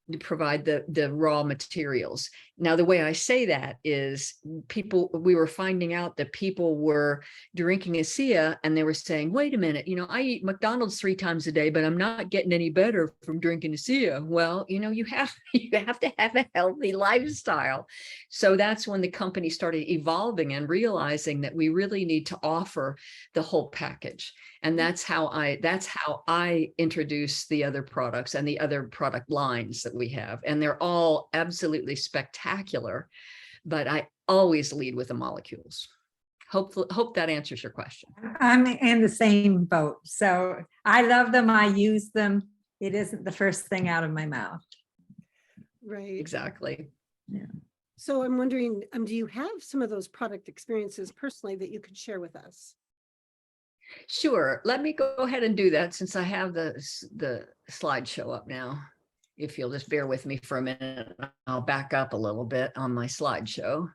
the raw materials. Now, the way I say that is we were finding out that people were drinking ASEA and they were saying, wait a minute, I eat McDonald's 3 times a day, but I'm not getting any better from drinking ASEA. Well, you have to have a healthy lifestyle. So that's when the company started evolving and realizing that we really need to offer the whole package. And that's how I introduce the other products and the other product lines that we have. And they're all absolutely spectacular, but I always lead with the molecules. Hope that answers your question. I'm in the same boat. So I love them. I use them. It isn't the first thing out of my mouth. Right. Exactly. So I'm wondering, do you have some of those product experiences personally that you could share with us? Sure. Let me go ahead and do that since I have the slideshow up now. If you'll just bear with me for a minute, I'll back up a little bit on my slideshow.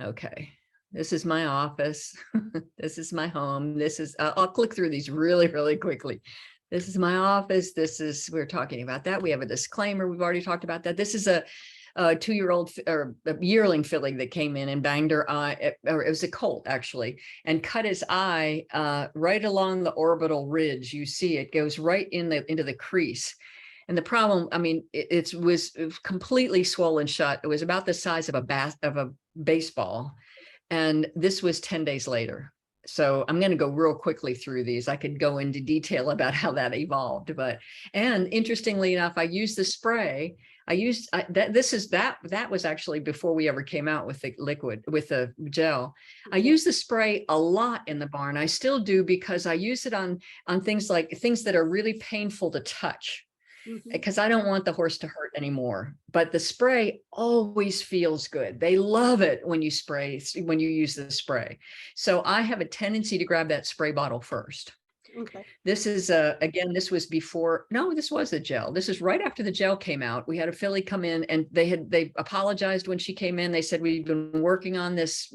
Okay. This is my office. This is my home. This is, I'll click through these really, really quickly. This is my office. This is, we're talking about that. We have a disclaimer. We've already talked about that. This is a 2-year-old or a yearling filly that came in and banged her eye, or it was a colt actually, and cut his eye right along the orbital ridge. You see it goes right into the crease. And the problem, I mean, it was completely swollen shut. It was about the size of a baseball. And this was 10 days later. So I'm going to go real quickly through these. I could go into detail about how that evolved, and interestingly enough, I used the spray. That was actually before we ever came out with the liquid, with the gel. I use the spray a lot in the barn. I still do, because I use it on things that are really painful to touch, because I don't want the horse to hurt anymore. But the spray always feels good. They love it when you use the spray. So I have a tendency to grab that spray bottle first. Okay. This is again, this was before, no, this was the gel. This is right after the gel came out. We had a filly come in and they apologized when she came in. They said, we've been working on this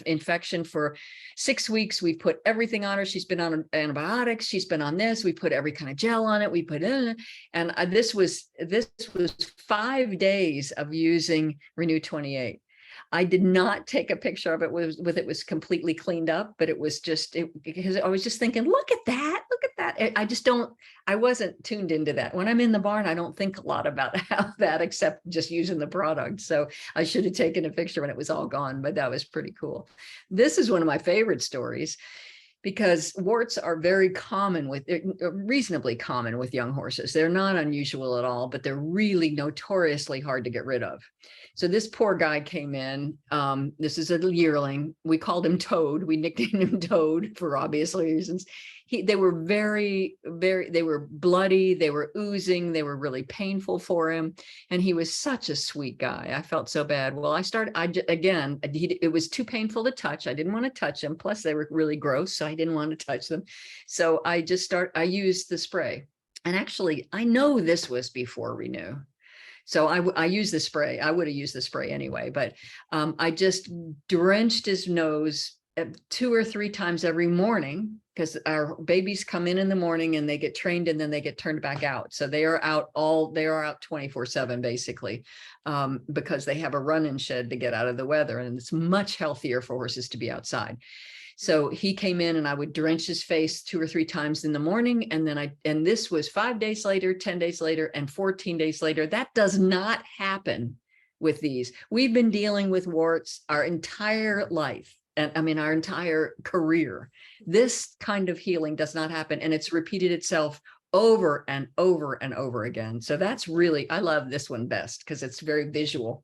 infection for 6 weeks. We put everything on her. She's been on antibiotics. She's been on this. We put every kind of gel on it. We put in, and this was 5 days of using Renew 28. I did not take a picture of it with it was completely cleaned up, but it was just because I was just thinking, look at that. I wasn't tuned into that. When I'm in the barn, I don't think a lot about that except just using the product. So I should have taken a picture when it was all gone, but that was pretty cool. This is one of my favorite stories, because warts are very common reasonably common with young horses. They're not unusual at all, but they're really notoriously hard to get rid of. So this poor guy came in. This is a yearling. We called him Toad. We nicknamed him Toad for obvious reasons. They were they were bloody. They were oozing. They were really painful for him. And he was such a sweet guy. I felt so bad. Well, it was too painful to touch. I didn't want to touch them. Plus they were really gross. So I didn't want to touch them. So I used the spray. And actually, I know this was before Renew. So I used the spray. I would have used the spray anyway, but I just drenched his nose 2 or 3 times every morning, because our babies come in the morning and they get trained and then they get turned back out. So they are out 24/7 basically, because they have a run-in shed to get out of the weather, and it's much healthier for horses to be outside. So he came in and I would drench his face 2 or 3 times in the morning. And then this was 5 days later, 10 days later, and 14 days later. That does not happen with these. We've been dealing with warts our entire life. And I mean, our entire career. This kind of healing does not happen. And it's repeated itself over and over and over again. So that's really, I love this one best because it's very visual.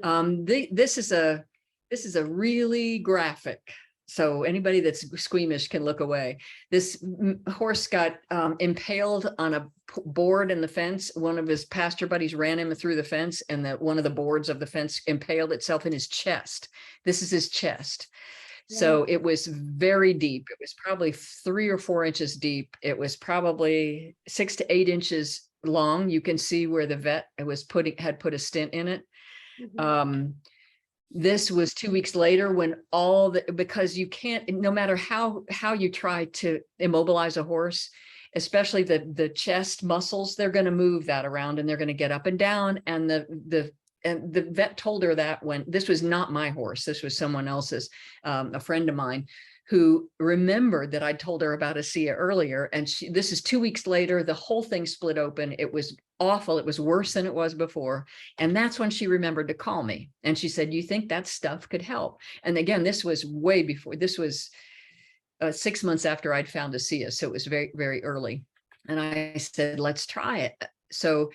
This is a really graphic. So anybody that's squeamish can look away. This horse got impaled on a board in the fence. One of his pasture buddies ran him through the fence, and one of the boards of the fence impaled itself in his chest. This is his chest. Yeah. So it was very deep. It was probably 3 or 4 inches deep. It was probably 6 to 8 inches long. You can see where the vet had put a stent in it. Mm-hmm. This was 2 weeks later when because you can't, no matter how you try to immobilize a horse, especially the chest muscles, they're going to move that around and they're going to get up and down. And the vet told her that when this was not my horse, this was someone else's, a friend of mine who remembered that I told her about ASEA earlier. And this is 2 weeks later, the whole thing split open. It was awful. It was worse than it was before. And that's when she remembered to call me. And she said, you think that stuff could help? And again, this was way before, this was 6 months after I'd found ASEA. So it was very, very early. And I said, let's try it. So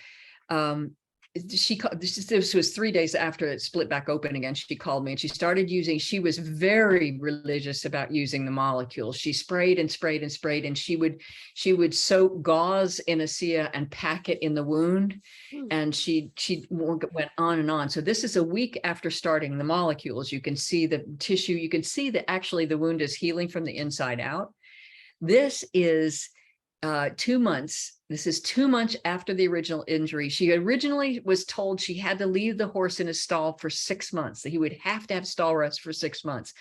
this was 3 days after it split back open again. She called me and she started using, she was very religious about using the molecules. She sprayed and sprayed and sprayed, and she would soak gauze in ASEA and pack it in the wound. And she went on and on. So this is a week after starting the molecules. You can see the tissue. You can see that actually the wound is healing from the inside out. This is 2 months. This is 2 months after the original injury. She originally was told she had to leave the horse in his stall for 6 months, that he would have to have stall rest for 6 months.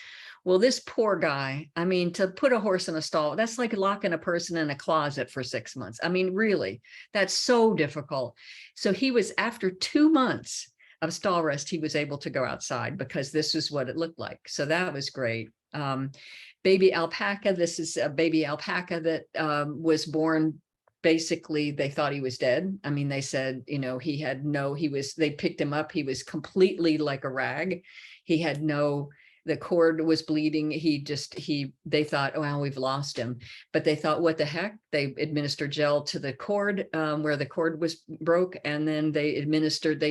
Well, this poor guy, I mean, to put a horse in a stall, that's like locking a person in a closet for 6 months. I mean, really, that's so difficult. So he was, after 2 months of stall rest, he was able to go outside because this is what it looked like. So that was great. Baby alpaca, this is a baby alpaca that was born. Basically, they thought he was dead. I mean, they said, you know, they picked him up. He was completely like a rag. He had the cord was bleeding. They thought, oh, well, we've lost him. But they thought, what the heck? They administered gel to the cord where the cord was broke. And then they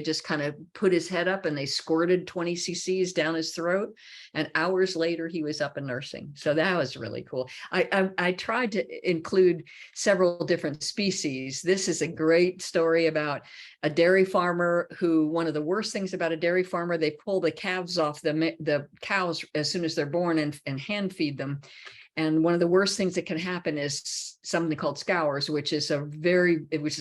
just kind of put his head up and they squirted 20 cc's down his throat. And hours later, he was up and nursing. So that was really cool. I tried to include several different species. This is a great story about a dairy farmer who, one of the worst things about a dairy farmer, they pull the calves off the cows as soon as they're born and hand feed them. And one of the worst things that can happen is something called scours, which is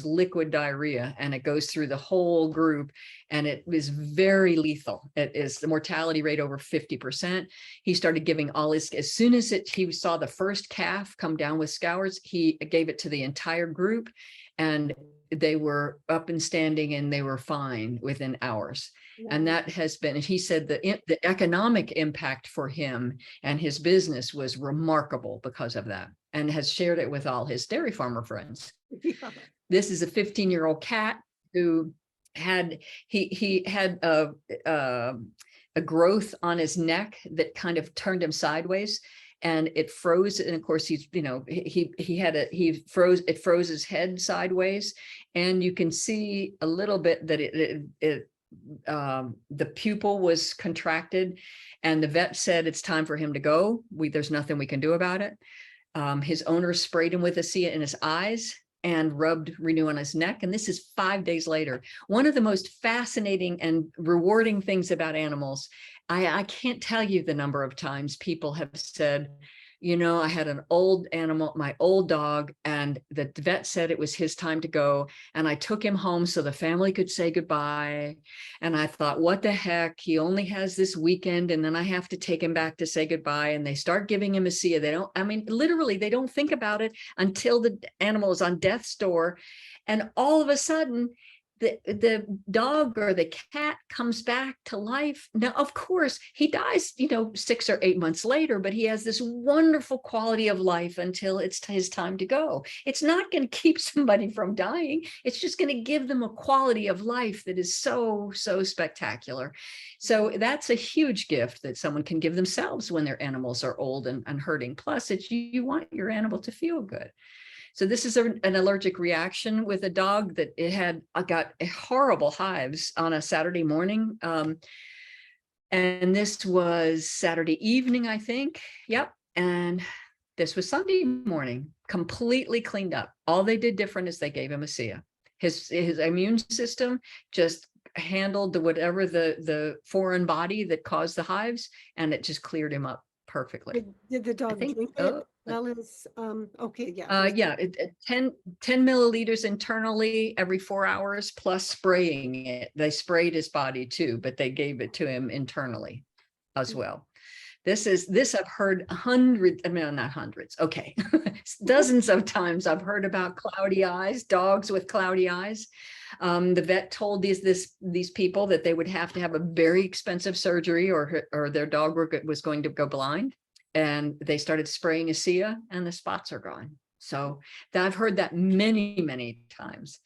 liquid diarrhea, and it goes through the whole group, and it is very lethal. It is the mortality rate over 50%. He started giving as soon as he saw the first calf come down with scours, he gave it to the entire group, and they were up and standing and they were fine within hours. And that has been, he said the economic impact for him and his business was remarkable because of that, and has shared it with all his dairy farmer friends. Yeah. This is a 15-year-old cat who had, he had a growth on his neck that kind of turned him sideways, and it froze. And of course, it froze his head sideways. And you can see a little bit that the pupil was contracted, and the vet said it's time for him to go. There's nothing we can do about it. His owner sprayed him with ASEA in his eyes and rubbed Renew on his neck. And this is 5 days later. One of the most fascinating and rewarding things about animals, I can't tell you the number of times people have said, you know, I had an old animal, my old dog, and the vet said it was his time to go. And I took him home so the family could say goodbye. And I thought, what the heck? He only has this weekend, and then I have to take him back to say goodbye. And they start giving him ASEA. Literally, they don't think about it until the animal is on death's door. And all of a sudden, the dog or the cat comes back to life. Now, of course, he dies, 6 or 8 months later, but he has this wonderful quality of life until it's his time to go. It's not going to keep somebody from dying. It's just going to give them a quality of life that is so, so spectacular. So that's a huge gift that someone can give themselves when their animals are old and hurting. Plus, you want your animal to feel good. So this is an allergic reaction with a dog that got horrible hives on a Saturday morning. And this was Saturday evening, I think. Yep. And this was Sunday morning, completely cleaned up. All they did different is they gave him ASEA. His immune system just handled whatever the foreign body that caused the hives, and it just cleared him up perfectly. Did the dog drink it? Okay, yeah. 10 milliliters internally every 4 hours, plus spraying it. They sprayed his body too, but they gave it to him internally as well. This I've heard not hundreds. Okay. Dozens of times I've heard about cloudy eyes, dogs with cloudy eyes. The vet told these people that they would have to have a very expensive surgery or their dog was going to go blind. And they started spraying ASEA and the spots are gone. So I've heard that many, many times.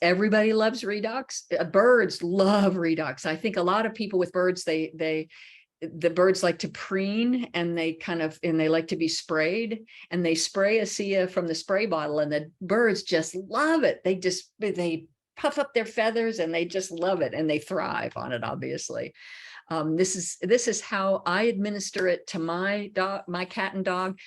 Everybody loves Redox. Birds love Redox. I think a lot of people with birds, the birds like to preen and they like to be sprayed, and they spray ASEA from the spray bottle, and the birds just love it. They puff up their feathers and they just love it and they thrive on it, obviously. This is how I administer it to my dog, my cat and dog,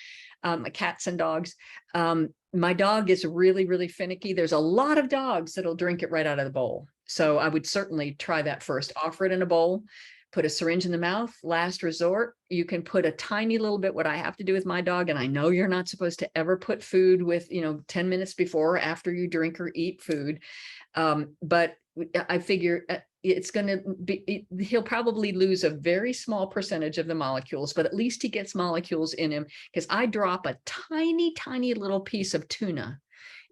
cats and dogs. My dog is really, really finicky. There's a lot of dogs that'll drink it right out of the bowl. So I would certainly try that first. Offer it in a bowl, put a syringe in the mouth. Last resort, you can put a tiny little bit, what I have to do with my dog. And I know you're not supposed to ever put food with, 10 minutes before or after you drink or eat food. But I figure it's going to be, he'll probably lose a very small percentage of the molecules, but at least he gets molecules in him, because I drop a tiny, tiny little piece of tuna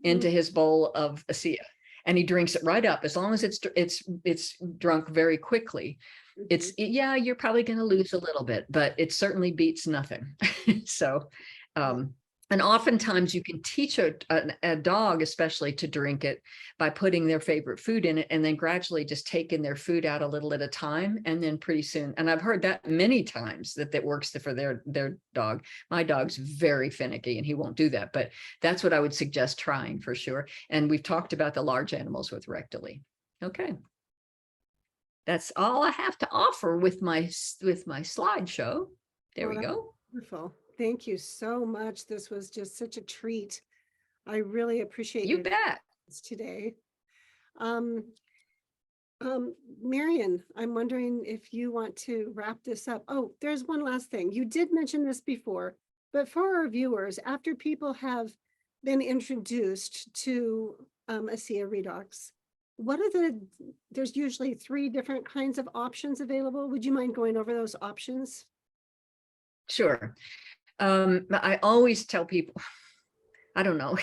into his bowl of ASEA and he drinks it right up. As long as it's drunk very quickly. Yeah, you're probably going to lose a little bit, but it certainly beats nothing. So, and oftentimes you can teach a dog, especially, to drink it by putting their favorite food in it and then gradually just taking their food out a little at a time. And then pretty soon, and I've heard that many times that works for their dog. My dog's very finicky and he won't do that, but that's what I would suggest trying for sure. And we've talked about the large animals with rectally. Okay. That's all I have to offer with my slideshow. There we go. Wonderful. Thank you so much. This was just such a treat. I really appreciate You your bet. comments today. Marian, I'm wondering if you want to wrap this up. Oh, there's one last thing. You did mention this before, but for our viewers, after people have been introduced to ASEA Redox, there's usually 3 different kinds of options available. Would you mind going over those options? Sure. I always tell people, I don't know,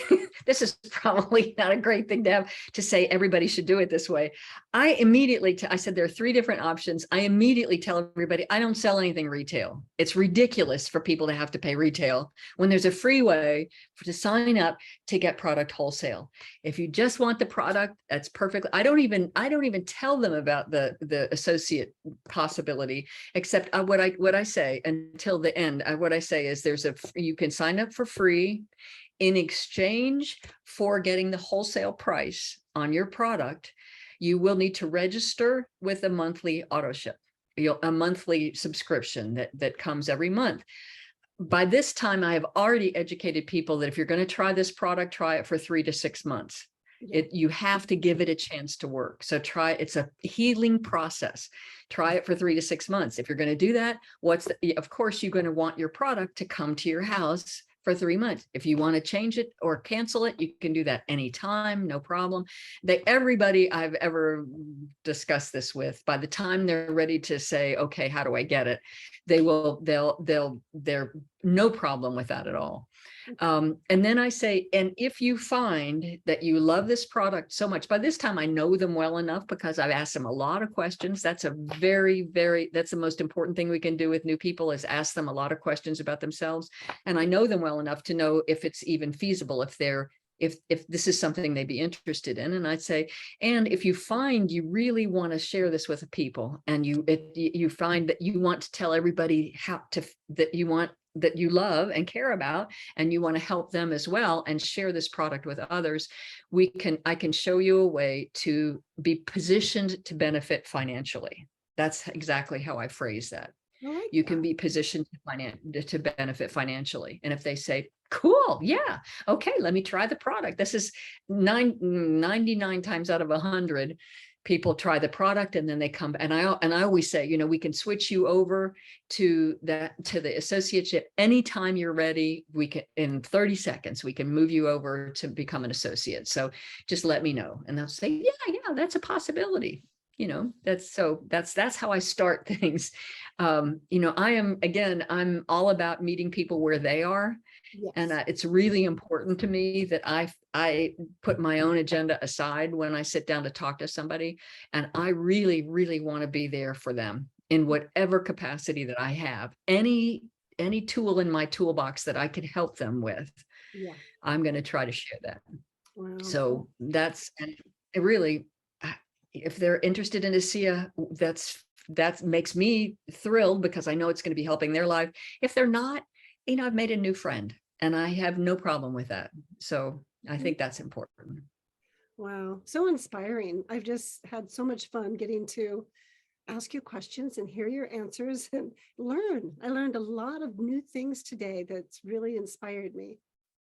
this is probably not a great thing to have to say everybody should do it this way. I said there are 3 different options. I immediately tell everybody, I don't sell anything retail. It's ridiculous for people to have to pay retail when there's a free way to sign up to get product wholesale. If you just want the product, that's perfect. I don't even tell them about the associate possibility, except what I say until the end. What I say is you can sign up for free. In exchange for getting the wholesale price on your product, you will need to register with a monthly auto ship, a monthly subscription that comes every month. By this time, I have already educated people that if you're going to try this product, try it for 3 to 6 months. You have to give it a chance to work. So it's a healing process. Try it for 3 to 6 months. If you're going to do that, of course, you're going to want your product to come to your house for 3 months. If you want to change it or cancel it, you can do that anytime, no problem. Everybody I've ever discussed this with, by the time they're ready to say, okay, how do I get it? They're no problem with that at all. And then I say, and if you find that you love this product so much, by this time I know them well enough because I've asked them a lot of questions. That's that's the most important thing we can do with new people, is ask them a lot of questions about themselves. And I know them well enough to know if it's even feasible, if this is something they'd be interested in. And I'd say, and if you find you really want to share this with people, and you find that you want to tell everybody that you love and care about, and you want to help them as well and share this product with others, I can show you a way to be positioned to benefit financially. That's exactly how I phrase that. You can be positioned to benefit financially. And if they say, cool, yeah, okay, let me try the product. This is 99 times out of 100. People try the product and then they come, and I always say, we can switch you over to the associateship anytime you're ready. We can, in 30 seconds, we can move you over to become an associate. So just let me know. And they'll say, yeah, that's a possibility. That's how I start things. I'm all about meeting people where they are. Yes. And it's really important to me that I put my own agenda aside when I sit down to talk to somebody. And I really, really want to be there for them in whatever capacity that I have. Any tool in my toolbox that I could help them with, I'm going to try to share that. Wow. So and really, if they're interested in ASEA, that makes me thrilled, because I know it's going to be helping their life. If they're not, I've made a new friend, and I have no problem with that. So I think that's important. Wow, so inspiring. I've just had so much fun getting to ask you questions and hear your answers and learn. I learned a lot of new things today that's really inspired me.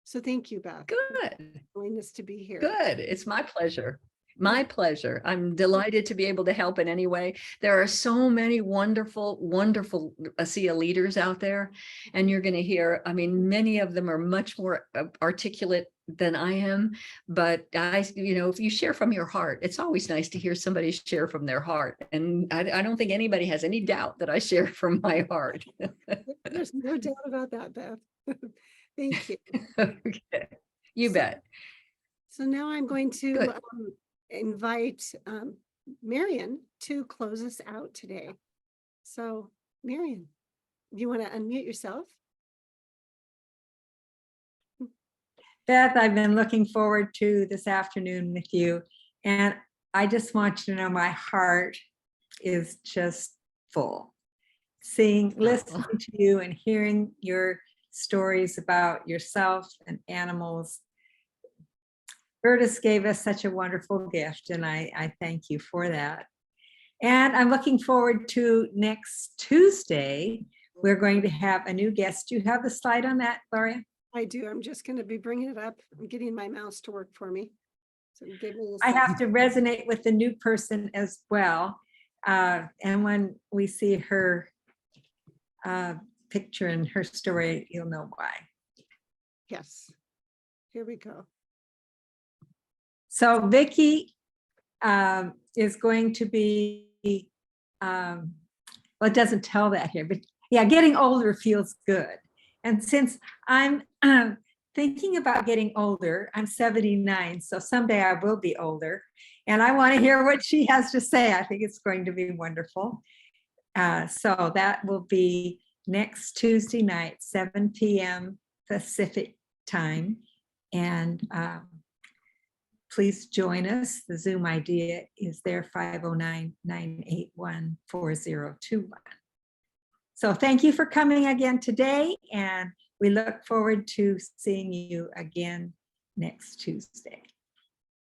So thank you, Beth, for Good, willingness to be here. good. It's my pleasure. My pleasure. I'm delighted to be able to help in any way. There are so many wonderful, wonderful ASEA leaders out there, and you're going to hear, I mean, many of them are much more articulate than I am, but if you share from your heart, it's always nice to hear somebody share from their heart. And I don't think anybody has any doubt that I share from my heart. There's no doubt about that, Beth. Thank you. Okay. You bet. So now I'm going to Good. invite Marian to close us out today. So Marian, you want to unmute yourself? Beth, I've been looking forward to this afternoon with you. And I just want you to know my heart is just full. Listening to you and hearing your stories about yourself and animals. Bertus gave us such a wonderful gift, and I thank you for that. And I'm looking forward to next Tuesday. We're going to have a new guest. Do you have the slide on that, Gloria? I do. I'm just going to be bringing it up. I'm getting my mouse to work for me. So give me a I have second. to resonate with the new person as well. And when we see her picture and her story, you'll know why. Yes. Here we go. So Vicky is going to be, well, it doesn't tell that here, but yeah, getting older feels good. And since I'm thinking about getting older, I'm 79, so someday I will be older. And I want to hear what she has to say. I think it's going to be wonderful. So that will be next Tuesday night, 7 p.m. Pacific time. And please join us. The Zoom ID is there, 509-981-4021. So thank you for coming again today, and we look forward to seeing you again next Tuesday.